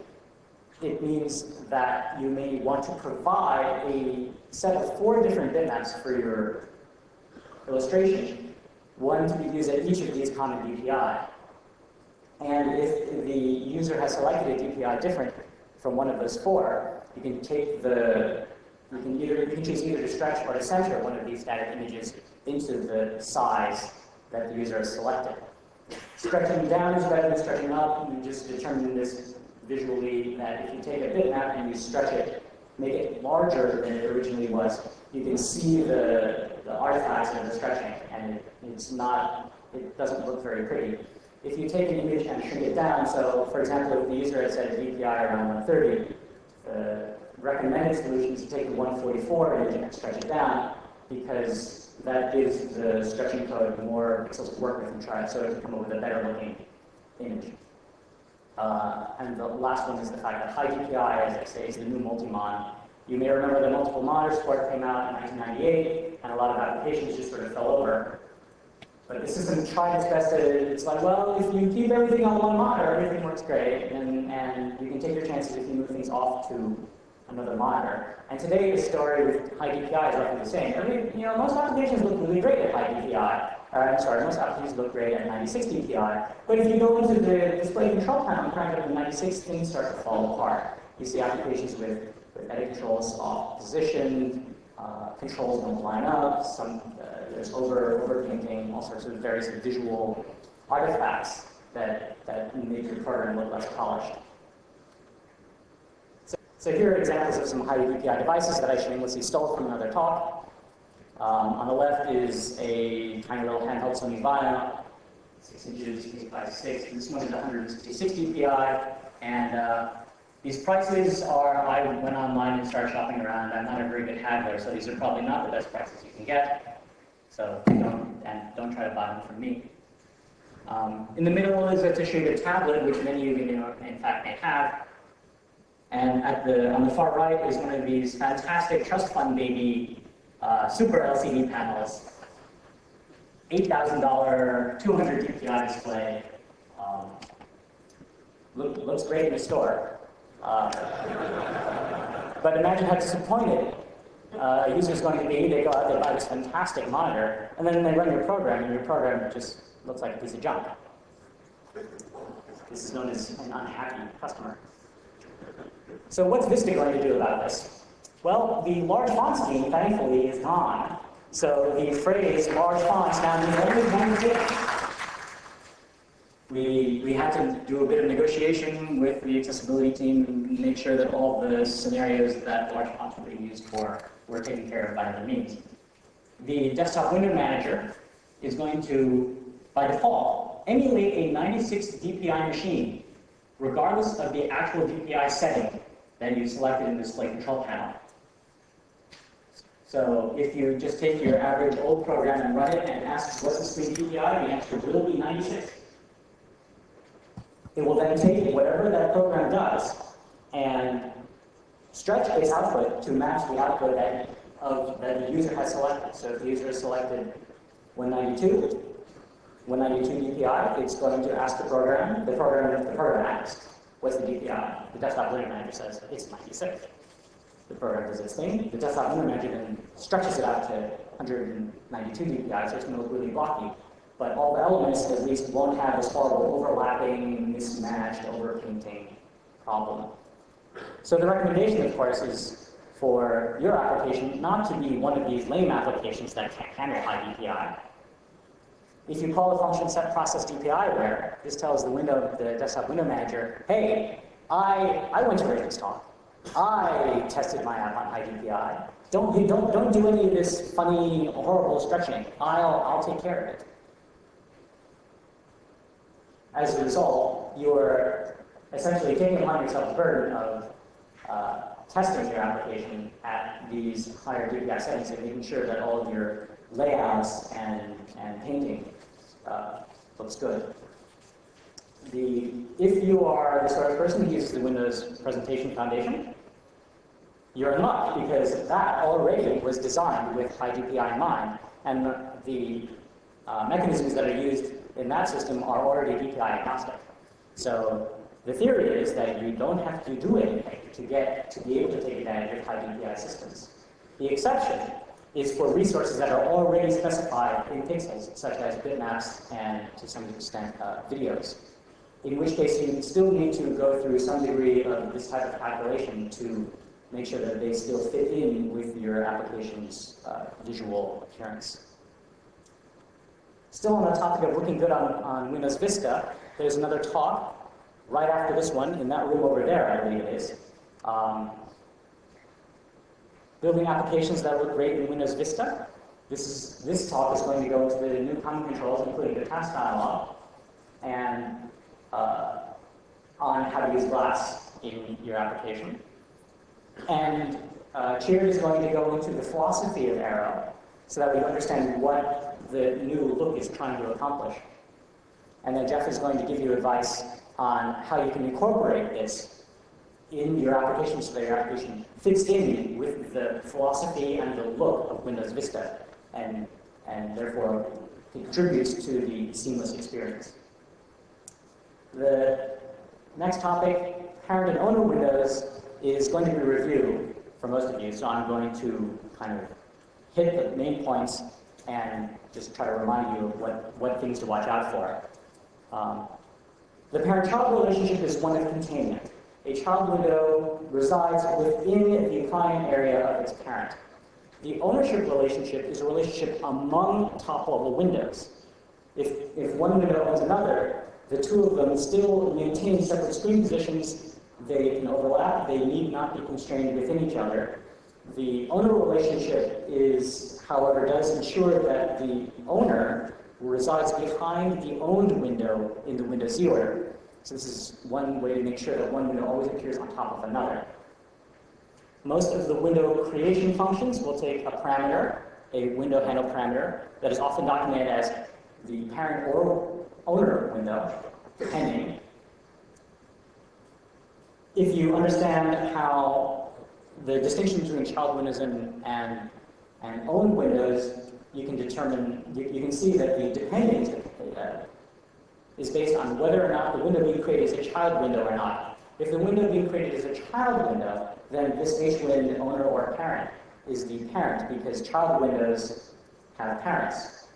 It means that you may want to provide a set of 4 different bitmaps for your illustration, one to be used at each of these common DPI. And if the user has selected a DPI different from one of those 4, you can take you can choose either to stretch or to center one of these static images into the size that the user has selected. Stretching down is better than stretching up. You just determine this visually, that if you take a bitmap and you stretch it, make it larger than it originally was, you can see the artifacts of the stretching, and it doesn't look very pretty. If you take an image and shrink it down, so for example, if the user has set a DPI around 130, the recommended solution is to take the 144 image and stretch it down, because that gives the stretching code more pixels to work with and try so to come up with a better looking image. And the last one is the fact that high DPI, as I say, is the new multi-mon. You may remember that multiple monitor support came out in 1998, and a lot of applications just sort of fell over. But the system tried its best it's like, well, if you keep everything on one monitor, everything works great, and you can take your chances if you move things off to another monitor. And today, the story with high DPI is roughly the same. I mean, most applications look really great at high DPI. Most applications look great at 96 DPI. But if you go into the display control panel and crank it up to 96, things start to fall apart. You see applications with edit controls off position, controls don't line up, there's overpainting, all sorts of various visual artifacts that make your program look less polished. So here are examples of some high DPI devices that I shamelessly stole from another talk. On the left is a tiny little handheld Sony Vaio, 6 inches, 8x6. This one is 166 DPI, and these prices are, I went online and started shopping around. I'm not a very good haggler, so these are probably not the best prices you can get. So don't try to buy them from me. In the middle is a Toshiba tablet, which many of you in fact may have. And on the far right is one of these fantastic trust fund baby super LCD panels. $8,000, 200 DPI display. Looks great in the store. But imagine how disappointed a user's going to be. They go out, they buy this fantastic monitor, and then they run your program, and your program just looks like a piece of junk. This is known as an unhappy customer. So what's Vista going to do about this? Well, the large font scheme, thankfully, is gone. So the phrase large fonts now means only one text. We had to do a bit of negotiation with the accessibility team and make sure that all the scenarios that large fonts were being used for were taken care of by other means. The desktop window manager is going to, by default, emulate a 96 DPI machine, regardless of the actual DPI setting that you selected in the display control panel. So if you just take your average old program and run it and ask what's the screen DPI, the answer will be 96. It will then take whatever that program does and stretch its output to match the output that the user has selected. So if the user has selected 192 DPI, it's going to ask the program asks, what's the DPI? The desktop window manager says, it's 96. The program does its thing. The desktop window manager then stretches it out to 192 DPI, so it's going to look really blocky. But all the elements at least won't have this horrible overlapping, mismatched, overpainting problem. So the recommendation, of course, is for your application not to be one of these lame applications that can't handle high DPI. If you call a function set process DPI where this tells the desktop window manager, hey, I went to Raymond's talk. I tested my app on high DPI. Don't do any of this funny, horrible stretching. I'll take care of it. As a result, you're essentially taking upon yourself the burden of testing your application at these higher DPI settings and making sure that all of your layouts and painting looks good. If you are the sort of person who uses the Windows Presentation Foundation, you're in luck because that already was designed with high DPI in mind, and the mechanisms that are used in that system are already DPI agnostic. So the theory is that you don't have to do anything to be able to take advantage of high DPI systems. The exception is for resources that are already specified in pixels, such as bitmaps and, to some extent, videos, in which case you still need to go through some degree of this type of calculation to make sure that they still fit in with your application's visual appearance. Still on the topic of looking good on Windows Vista, there's another talk right after this one, in that room over there, I believe it is. Building applications that look great in Windows Vista. This talk is going to go into the new common controls, including the task dialog, and on how to use glass in your application. And Cheer is going to go into the philosophy of Arrow, so that we understand what the new look is trying to accomplish. And then Jeff is going to give you advice on how you can incorporate this in your application so that your application fits in with the philosophy and the look of Windows Vista, and therefore contributes to the seamless experience. The next topic, parent and owner Windows, is going to be reviewed for most of you, so I'm going to kind of hit the main points and just try to remind you of what things to watch out for. The parent-child relationship is one of containment. A child window resides within the client area of its parent. The ownership relationship is a relationship among top-level windows. If one window owns another, the two of them still maintain separate screen positions. They can overlap. They need not be constrained within each other. The owner relationship however, does ensure that the owner resides behind the owned window in the Windows Z order. So this is one way to make sure that one window always appears on top of another. Most of the window creation functions will take a parameter, a window handle parameter, that is often documented as the parent or owner window, depending. If you understand how the distinction between child windows and owned windows, you can see that the dependent is based on whether or not the window being created is a child window or not. If the window being created is a child window, then this HWin owner or parent is the parent, because child windows have parents.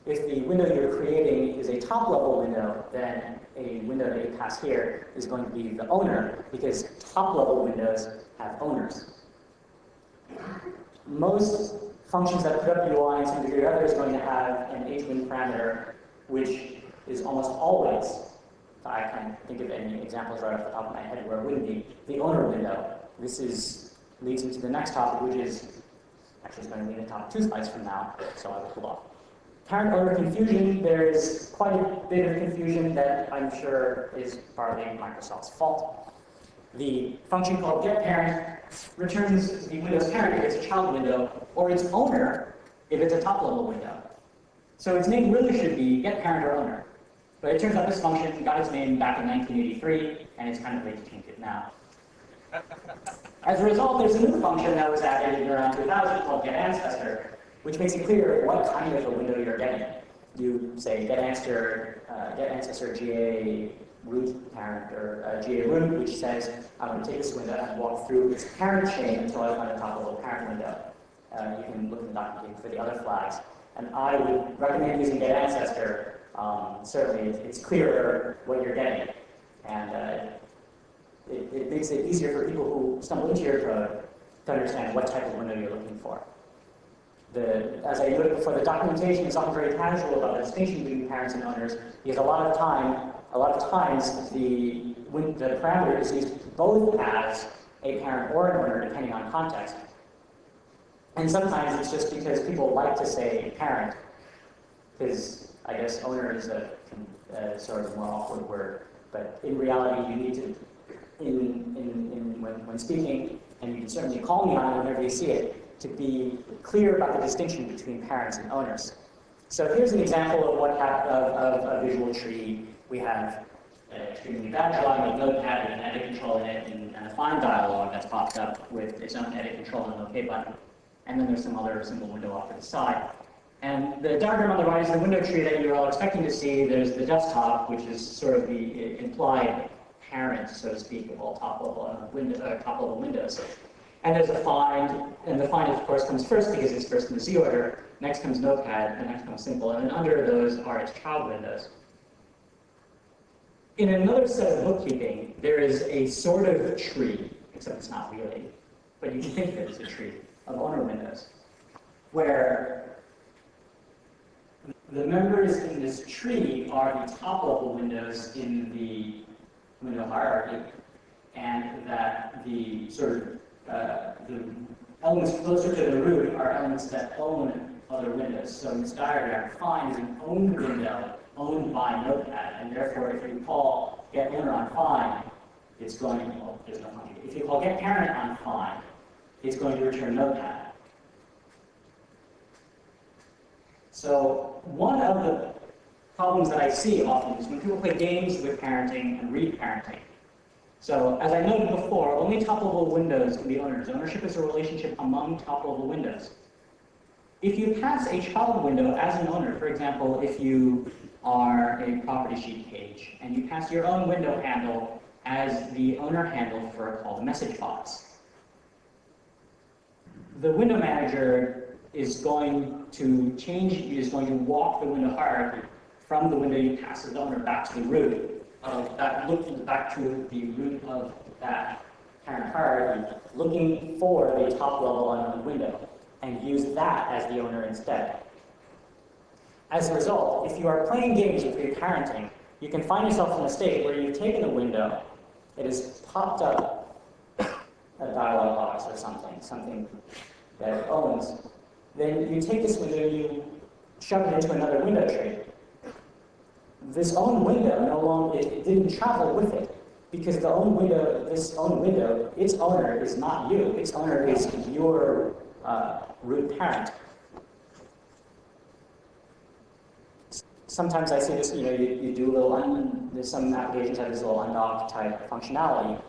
If the window you're creating is a top-level window, then a window that you pass here is going to be the owner, because top-level windows have owners. Most functions that put up UI in some degree or other is going to have an HWin parameter, which is almost always, I can't think of any examples right off the top of my head where it wouldn't be, the owner window. This leads into the next topic, which is actually going to be the top 2 slides from now, so I will hold off. Parent-owner confusion, there's quite a bit of confusion that I'm sure is partly Microsoft's fault. The function called getParent returns the Windows parent if it's a child window, or its owner if it's a top-level window. So its name really should be getParent or owner. But it turns out this function got its name back in 1983, and it's kind of late to change it now. As a result, there's a new function that was added in around 2000 called getAncestor, which makes it clear what kind of a window you're getting. You say getAncestor GA root parent, or GA root, which says, I'm going to take this window and walk through its parent chain until I find a top-level parent window. You can look in the documentation for the other flags. And I would recommend using getAncestor. Certainly, it's clearer what you're getting. And it makes it easier for people who stumble into your code to understand what type of window you're looking for. As I noted before, the documentation is often very casual about the distinction between parents and owners, because a lot of times the parameter is used both as a parent or an owner, depending on context. And sometimes it's just because people like to say parent, because I guess owner is a sort of more awkward word. But in reality, you need to, when speaking, and you can certainly call me on it whenever you see it, to be clear about the distinction between parents and owners. So here's an example of what of a visual tree. We have an extremely bad drawing with Notepad with an edit control in it, and a fine dialog that's popped up with its own edit control and an OK button. And then there's some other single window off to the side. And the diagram on the right is the window tree that you're all expecting to see. There's the desktop, which is sort of the implied parent, so to speak, of all top-level windows. And there's a find, and the find, of course, comes first because it's first in the Z order. Next comes Notepad, and next comes Simple. And then under those are its child windows. In another set of bookkeeping, there is a sort of tree, except it's not really, but you can think of it as a tree of owner windows, where the members in this tree are the top-level windows in the window hierarchy, and that the sort of the elements closer to the root are elements that own other windows. So in this diagram, find is an owned window owned by Notepad, and therefore if you call getOwner on find, it's going to, well, there's no function. If you call getParent on find, it's going to return Notepad. So one of the problems that I see often is when people play games with parenting and read parenting. So as I noted before, only top-level windows can be owners. Ownership is a relationship among top-level windows. If you pass a child window as an owner, for example, if you are a property sheet page and you pass your own window handle as the owner handle for a called message box, the window manager is going to walk the window hierarchy from the window you pass as owner back to the root of that, back to the root of that parent hierarchy, looking for the top-level unknown window, and use that as the owner instead. As a result, if you are playing games with your parenting, you can find yourself in a state where you've taken a window, it has popped up a dialog box or something that it owns. Then you take this window, you shove it into another window tree. This own window no longer, it didn't travel with it, because this own window, its owner is not you. Its owner is your root parent. Sometimes I see this, you do a little, there's some applications that have this little undock type functionality.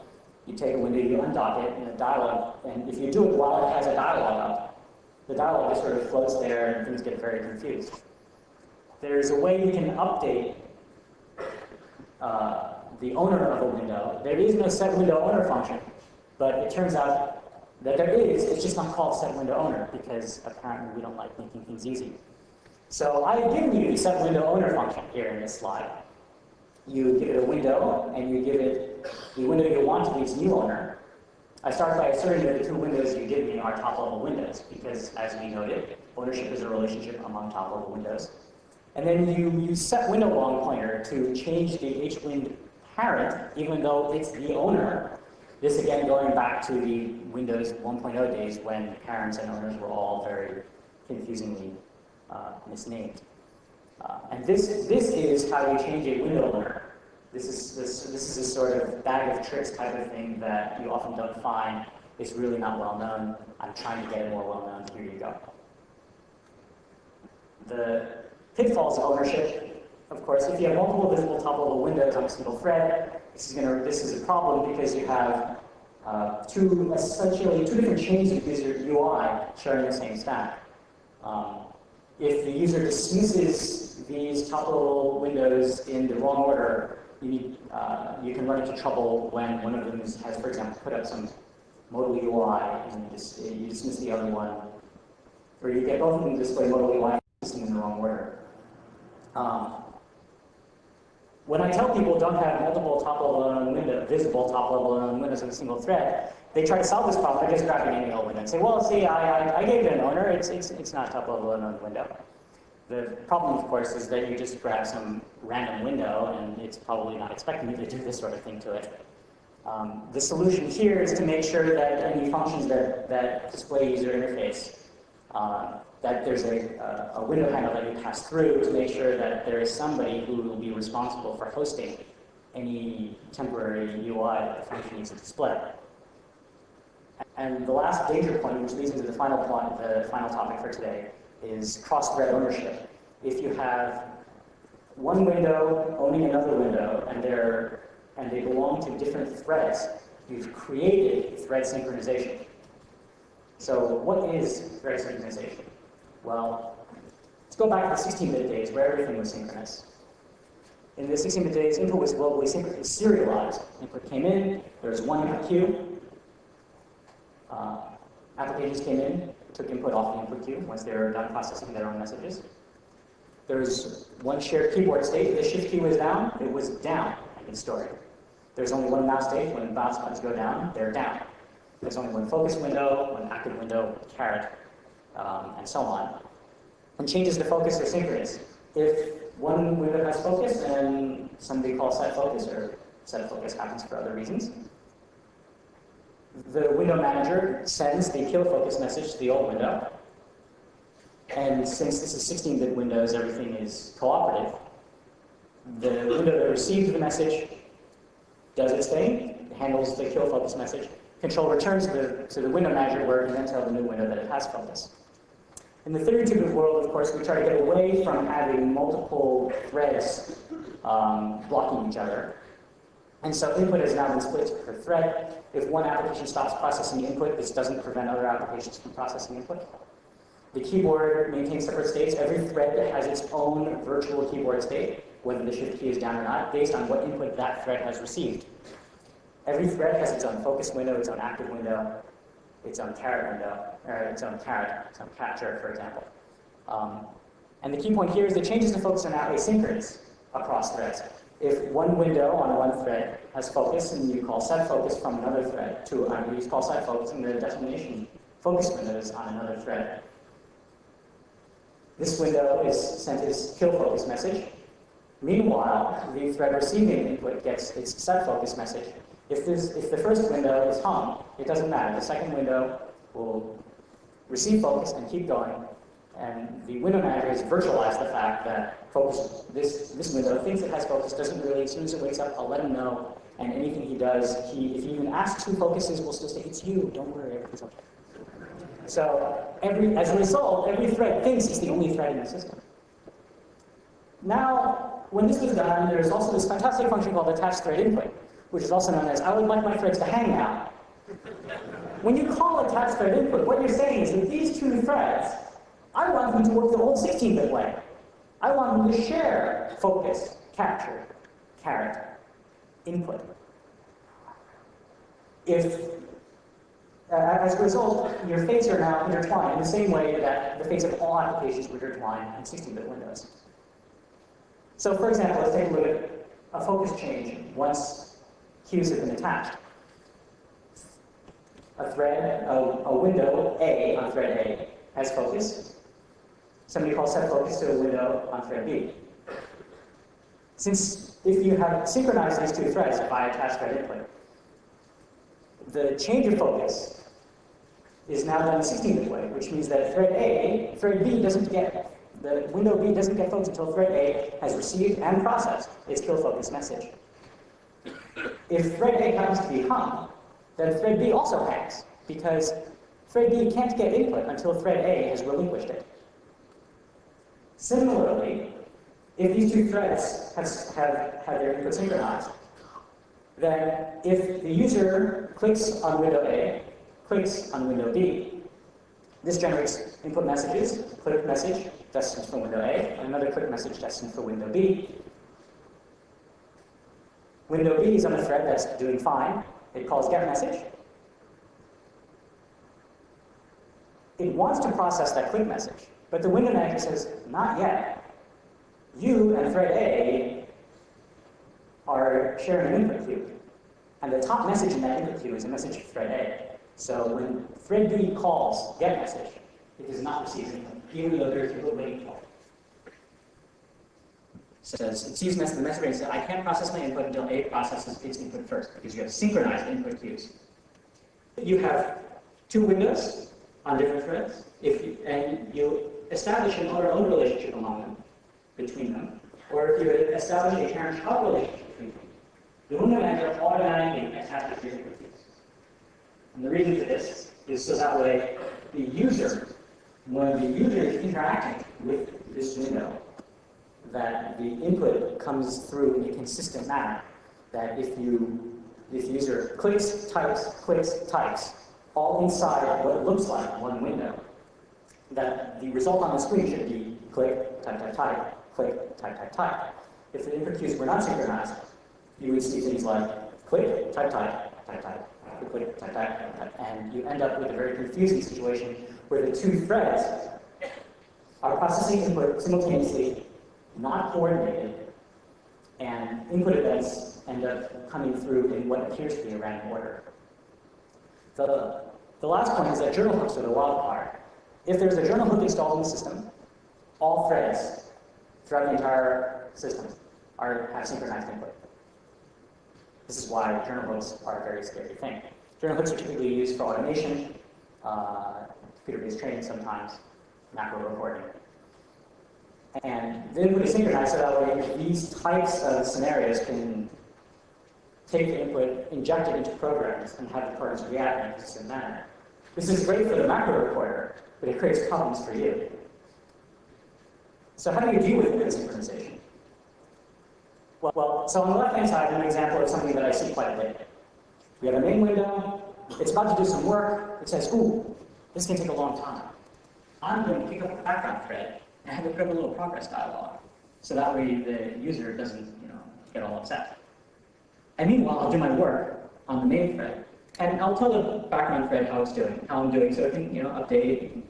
You take a window, you undock it in a dialog, and if you do it while it has a dialog up, the dialog just sort of floats there and things get very confused. There's a way you can update the owner of a window. There is no set window owner function, but it turns out that there is. It's just not called set window owner because apparently we don't like making things easy. So I've given you the set window owner function here in this slide. You give it a window, and you give it the window you want to be its new owner. I start by asserting that the two windows you give me are top-level windows, because as we noted, ownership is a relationship among top-level windows. And then you use set window long pointer to change the hwind parent, even though it's the owner. This again going back to the Windows 1.0 days when parents and owners were all very confusingly misnamed. And this is how you change a window owner. This is a sort of bag of tricks type of thing that you often don't find. It's really not well known. I'm trying to get it more well known. Here you go. The pitfalls of ownership of course, if you have multiple visible top-level windows on a single thread, this is a problem because you have essentially two different chains of user UI sharing the same stack. If the user dismisses these top-level windows in the wrong order, you can run into trouble when one of them has, for example, put up some modal UI and you dismiss the other one, or you get both of them to display modal UI in the wrong order. When I tell people don't have multiple top-level visible top-level windows in a single thread, they try to solve this problem by just grabbing any old window and say, well, see, I gave it an owner, it's not a top-level window. The problem, of course, is that you just grab some random window and it's probably not expecting you to do this sort of thing to it. The solution here is to make sure that any functions that display user interface, that there's a window handle that you pass through to make sure that there is somebody who will be responsible for hosting any temporary UI that the function needs to display. And the last danger point, which leads into the final point, the final topic for today, is cross-thread ownership. If you have one window owning another window and they belong to different threads, you've created thread synchronization. So what is thread synchronization? Well, let's go back to the 16-bit days where everything was synchronous. In the 16-bit days, input was globally serialized. Input came in, there was one input queue. Applications came in, took input off the input queue once they were done processing their own messages. There was one shared keyboard state. If the shift key was down, it was down in story. There's only one mouse state. When mouse buttons go down, they're down. There's only one focus window, one active window, caret, and so on. And changes to focus are synchronous. If one window has focus and somebody calls set focus, or set focus happens for other reasons, the window manager sends the kill focus message to the old window. And since this is 16-bit Windows, everything is cooperative. The window that receives the message does its thing, handles the kill focus message. Control returns to the window manager where it can then tell the new window that it has focus. In the 32-bit world, of course, we try to get away from having multiple threads blocking each other. And so input has now been split per thread. If one application stops processing input, this doesn't prevent other applications from processing input. The keyboard maintains separate states. Every thread has its own virtual keyboard state, whether the shift key is down or not, based on what input that thread has received. Every thread has its own focus window, its own active window, its own caret window, or its own capture, for example. And the key point here is that changes to focus are now asynchronous across threads. If one window on one thread has focus and you call set focus from another thread to you call set focus and the destination focus window is on another thread. This window is sent its kill focus message. Meanwhile, the thread receiving input gets its set focus message. If the first window is hung, it doesn't matter. The second window will receive focus and keep going. And the window manager has virtualized the fact that focus, this window thinks it has focus, doesn't really, as soon as it wakes up, I'll let him know. And anything he does, if he even asks who focuses, will still say, it's you, don't worry, everything's okay. So as a result, every thread thinks it's the only thread in the system. Now, when this was done, there's also this fantastic function called attached thread input, which is also known as, I would like my threads to hang now. When you call attached thread input, what you're saying is that these two threads, I want them to work the old 16-bit way. I want them to share focus, capture, caret, input. As a result, your fates are now intertwined in the same way that the fates of all applications were intertwined in 16-bit Windows. So for example, let's take a look at a focus change once queues have been attached. A window A on thread A has focus. Somebody calls set focus to a window on thread B. Since if you have synchronized these two threads by attached thread input, the change of focus is now done the 16-bit way, which means that thread B doesn't get, the window B doesn't get focus until thread A has received and processed its kill focus message. If thread A happens to be hung, then thread B also hangs, because thread B can't get input until thread A has relinquished it. Similarly, if these two threads have their input synchronized, then if the user clicks on window A, clicks on window B, this generates input messages, click message destined for window A, and another click message destined for window B. Window B is on a thread that's doing fine. It calls get message. It wants to process that click message, but the window manager says, not yet. You and thread A are sharing an input queue, and the top message in that input queue is a message for thread A. So when thread B calls get message, it does not receive input, even though there's a little waiting call. So it sees the message and says, I can't process my input until A processes its input first, because you have synchronized input queues. You have two windows on different threads, and you establish an owner-owned relationship among them, between them, or if you establish a parent-child relationship between them, the window manager automatically attaches your input queues. And the reason for this is so that way the user, when the user is interacting with this window, that the input comes through in a consistent manner. That if the user clicks, types, all inside what looks like one window, that the result on the screen should be click, type, click, type. If the input queues were not synchronized, you would see things like click, type, click, type, and you end up with a very confusing situation where the two threads are processing input simultaneously, not coordinated, and input events end up coming through in what appears to be a random order. The last point is that journal hooks are the wild card. If there's a journal hook installed in the system, all threads throughout the entire system have synchronized input. This is why journal hooks are a very scary thing. Journal hooks are typically used for automation, computer-based training sometimes, macro reporting. And the input is synchronized so that way these types of scenarios can take the input, inject it into programs, and have the programs react in a consistent manner. This is great for the macro recorder, but it creates problems for you. So how do you deal with input synchronization? Well, so on the left-hand side, I have an example of something that I see quite a bit. We have a main window. It's about to do some work. It says, ooh, this can take a long time. I'm going to pick up the background thread and have it put up a little progress dialog. So that way the user doesn't, get all upset. And meanwhile, I'll do my work on the main thread. And I'll tell the background thread how I'm doing, so it can, update,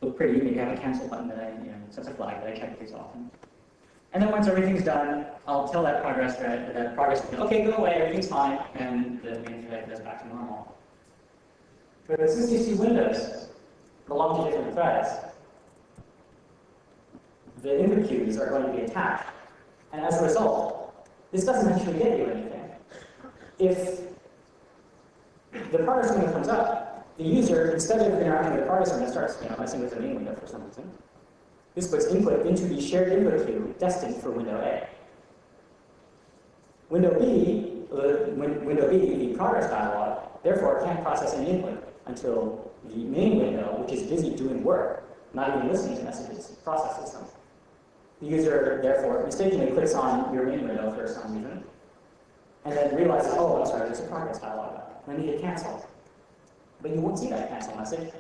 look pretty, maybe have a cancel button that sets a flag that I check these often. And then once everything's done, I'll tell that progress thread, okay, go away, everything's fine, and the main thread goes back to normal. But since these two windows belong to different threads, the input queues are going to be attached. And as a result, this doesn't actually get you anything. If the progress window comes up, the user, instead of interacting with the progress window, starts messing with the main window for some reason. This puts input into the shared input queue destined for window A. Window B, the progress dialog, therefore can't process any input until the main window, which is busy doing work, not even listening to messages, processes them. The user, therefore, mistakenly clicks on your main window for some reason, and then realizes, oh, I'm sorry, there's a progress dialog. I need to cancel. But you won't see that cancel message,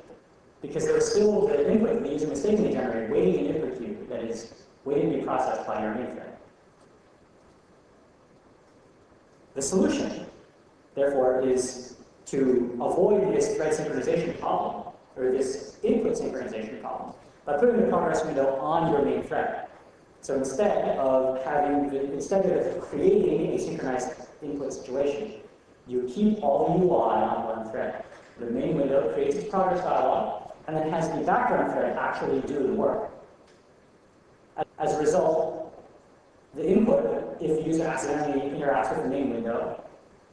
because there's still the input the user mistakenly generated waiting in input queue that is waiting to be processed by your main thread. The solution, therefore, is to avoid this thread synchronization problem, or this input synchronization problem, by putting the progress window on your main thread. So instead of creating a synchronized input situation, you keep all the UI on one thread. The main window creates its progress dialog, and then has the background thread actually do the work. As a result, the input, if the user accidentally interacts with the main window,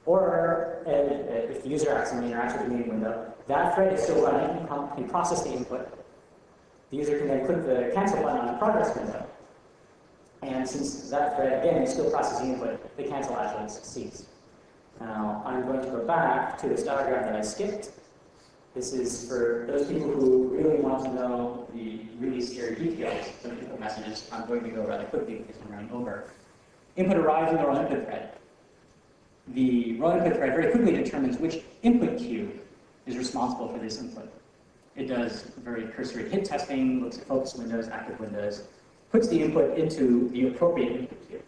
or if the user accidentally interacts with the main window, that thread is still running and can process the input. The user can then click the cancel button on the progress window. And since that thread, again, is still processing input, the cancel actually succeeds. Now, I'm going to go back to this diagram that I skipped, This is for those people who really want to know the really scary details of input messages. I'm going to go rather quickly because I'm running over. Input arrives in the raw input thread. The raw input thread very quickly determines which input queue is responsible for this input. It does very cursory hit testing, looks at focus windows, active windows, puts the input into the appropriate input queue.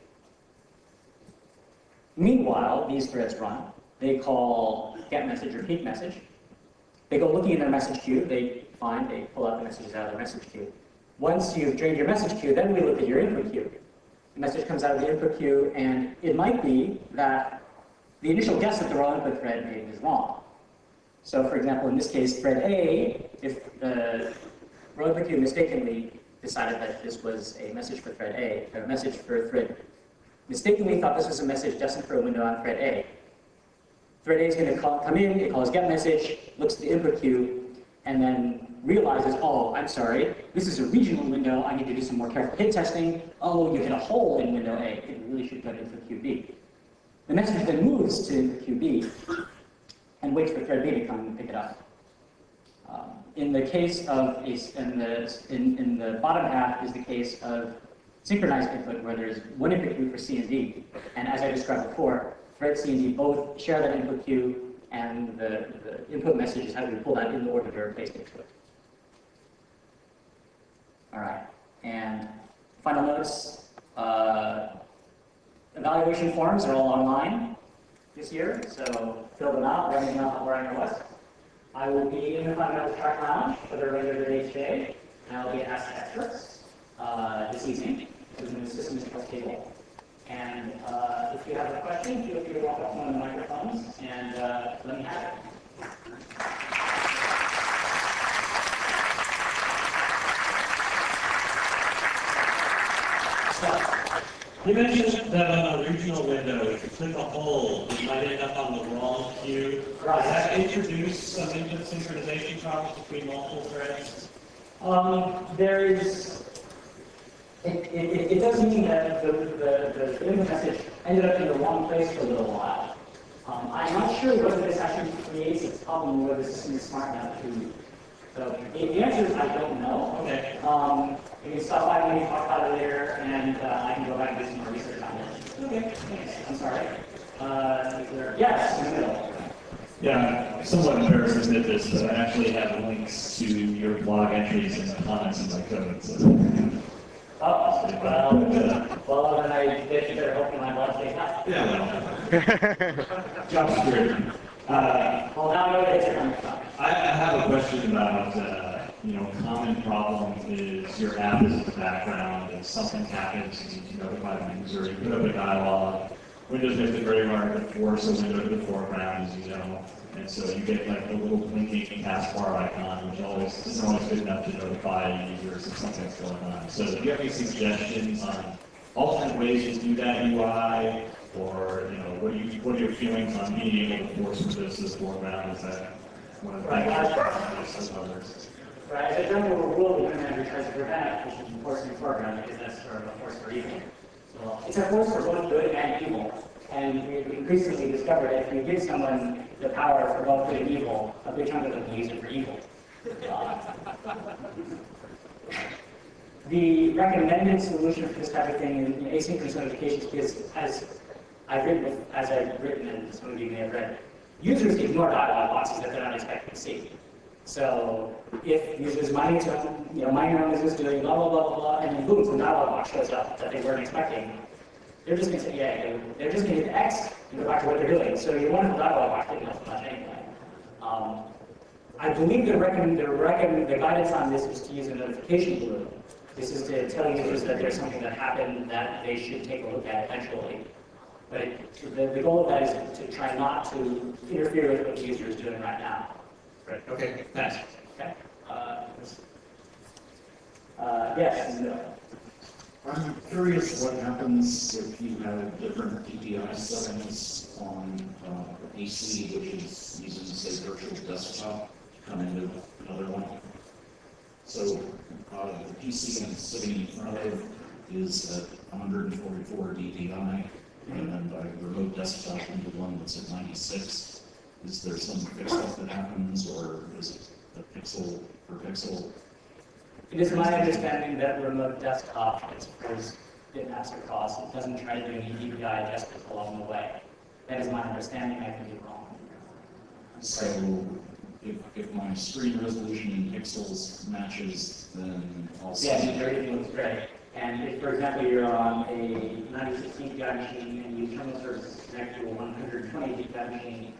Meanwhile, these threads run. They call get message or peek message. They go looking in their message queue. They pull out the messages out of their message queue. Once you've drained your message queue, then we look at your input queue. The message comes out of the input queue, and it might be that the initial guess that the raw input thread made is wrong. So, for example, in this case, thread A, if the raw input queue mistakenly decided that this was a message for thread A, or a message for thread, mistakenly thought this was a message destined for a window on thread A. Thread A is going to come in, it calls get message, looks at the input queue, and then realizes, oh, I'm sorry, this is a regional window, I need to do some more careful hit testing. Oh, you hit a hole in window A, it really should go to input queue B. The message then moves to input queue B and waits for thread B to come and pick it up. In the case of, in the bottom half is the case of synchronized input, where there's one input queue for C and D. And as I described before, thread C and D both share that input queue, and the input message is how we pull that in order to replace the input. All right, and final notes. Evaluation forms are all online this year, so fill them out, write them out where I was. I will be in the fundamental track lounge for the remainder of the day today, and I'll be asked experts this evening using the systems plus table. And if you have a question, feel free to walk up to one of the microphones and let me have it. You mentioned that on a regional window, if you click a hole, you might end up on the wrong queue. Right. Does that introduce some input synchronization problems between multiple threads? There is, it does mean that the input message ended up in the wrong place for a little while. I'm not sure whether this actually creates a problem or whether the system is smart enough to. So the answer is I don't know. Okay. You can stop by when we talk about it later, and I can go back and do some more research on it. Okay, thanks. I'm sorry. Yes, in the middle. Yeah, I'm somewhat embarrassed to admit this, but I actually have links to your blog entries and the comments in my code. So. Oh, well, then I bet you better hope my blog stays up. Yeah, job security. Well, now I know that you're coming from. I have a question about, common problem is your app is in the background and something happens and you notify the user, you put up a dialogue. Windows makes it very hard to force a window to the foreground, as you know. And so you get like a little blinking taskbar icon, which isn't always good enough to notify users if something's going on. So do you have any suggestions on alternate ways to do that UI? Or, what are your feelings on being able to force windows to the foreground? Is that one of the others? Right, as a general rule, the manager tries to prevent it, which is forcing the foreground, because that's sort of a force for evil. So it's a force for both good and evil. And we've increasingly discovered that if you give someone the power for both good and evil, a big chunk of them will use it for evil. The recommended solution for this type of thing in asynchronous notifications, because as I've written, and some of you may have read, users ignore dialog boxes that they're not expecting to see. So if users minding their own business, doing blah, blah, blah, blah, blah, and then boom, some dialog box shows up that they weren't expecting, they're just going to say, yeah, they're just going to hit X and go back to what they're doing. So your wonderful dialog box didn't help much anyway. I believe the guidance on this is to use a notification balloon. This is to tell users that there's something that happened that they should take a look at eventually. But the goal of that is to try not to interfere with what the user is doing right now. Right, okay, thanks. Okay. Yes. I'm curious what happens if you have different PPI settings on a PC, which is using, say, virtual desktop, to come into another one. So the PC I'm sitting in front of is at 144 DPI, and then by remote desktop into one that's at 96. Is there some fixed stuff that happens, or is it a pixel per pixel? It is my understanding that remote desktop, as far as bitmaps across, it doesn't try to do any DPI adjustments along the way. That is my understanding. I could be wrong. So if my screen resolution in pixels matches, then I'll see. Yes, everything looks great. And if, for example, you're on a 96 DPI machine and you terminal services connect to a 120 DPI machine,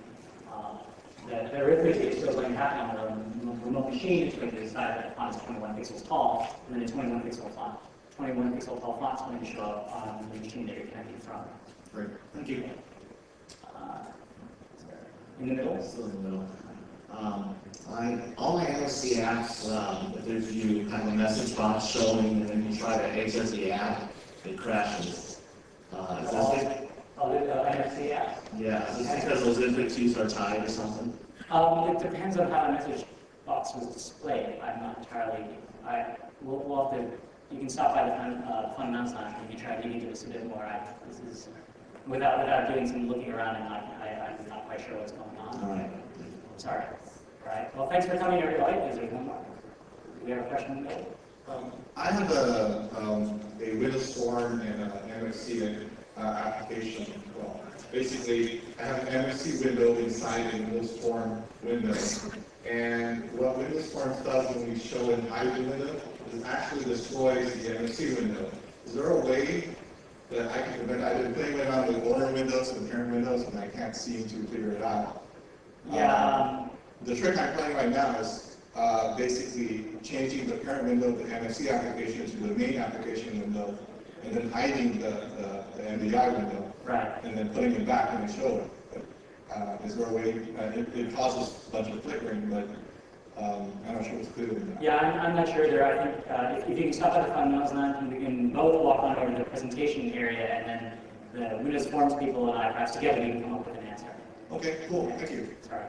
the arithmetic is still going to happen on a remote machine. It's going to decide that the font is 21 pixels tall, and then a 21 pixel font. 21 pixel tall font is going to show up on the machine that you're connecting from. Great, thank you. In the middle? Still in the middle. All my MSD apps, if you have a message box showing and then you try to exit the app, it crashes. Is that NFC apps? yeah, is this because those input keys are tied or something? It depends on how the message box was displayed. I'm not entirely. We'll have to. You can stop by the fundamentals line and you can try to dig into this a bit more. This is without doing some looking around, and I'm not quite sure what's going on. All right. Sorry. All right. Well, thanks for coming, everybody. Is there one more? Do we have a question? I have a Windows Form and an MSC application. Well, basically, I have an MSC window inside a Windows Form window. And what Windows Form does when we show and hide the window is actually destroys the MSC window. Is there a way that I can prevent? I've been playing around with owner windows and parent windows, and I can't seem to figure it out. Yeah. The trick I'm playing right now is basically changing the parent window of the MSC application to the main application window, and then hiding the MDI window, Right. and then putting it back in the show. Is there a way? It causes a bunch of flickering, but I'm not sure what's clear with that. Yeah, I'm not sure there. I think if you can stop at the fundamentals line, we can both walk on over to the presentation area, and then the Windows Forms people and I, perhaps together, we can come up with an answer. Okay, cool. Thank you. Sorry.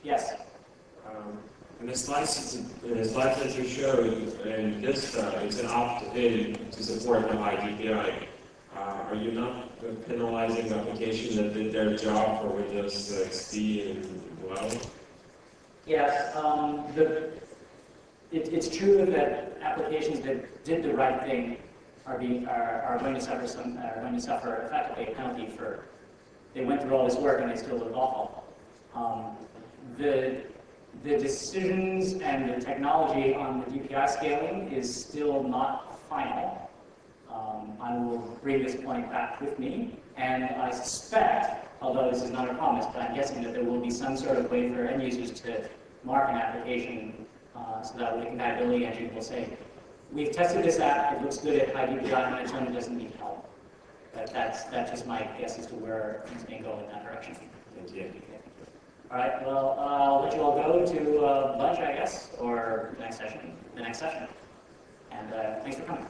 Yes. In the slides that you showed in Vista, it's an opt-in to support the high DPI. Are you not penalizing the application that did their job for Windows XP and well? Yes. It's true that applications that did the right thing are going to suffer effectively a penalty for they went through all this work and they still look awful. The decisions and the technology on the DPI scaling is still not final. I will bring this point back with me, and I suspect, although this is not a promise, but I'm guessing that there will be some sort of way for end users to mark an application so that with the compatibility engine will say, we've tested this app, it looks good at high DPI on its own, it doesn't need help. That's just my guess as to where things may go in that direction. Thank you. All right, well, I'll let you all go to lunch, I guess, or the next session. And thanks for coming.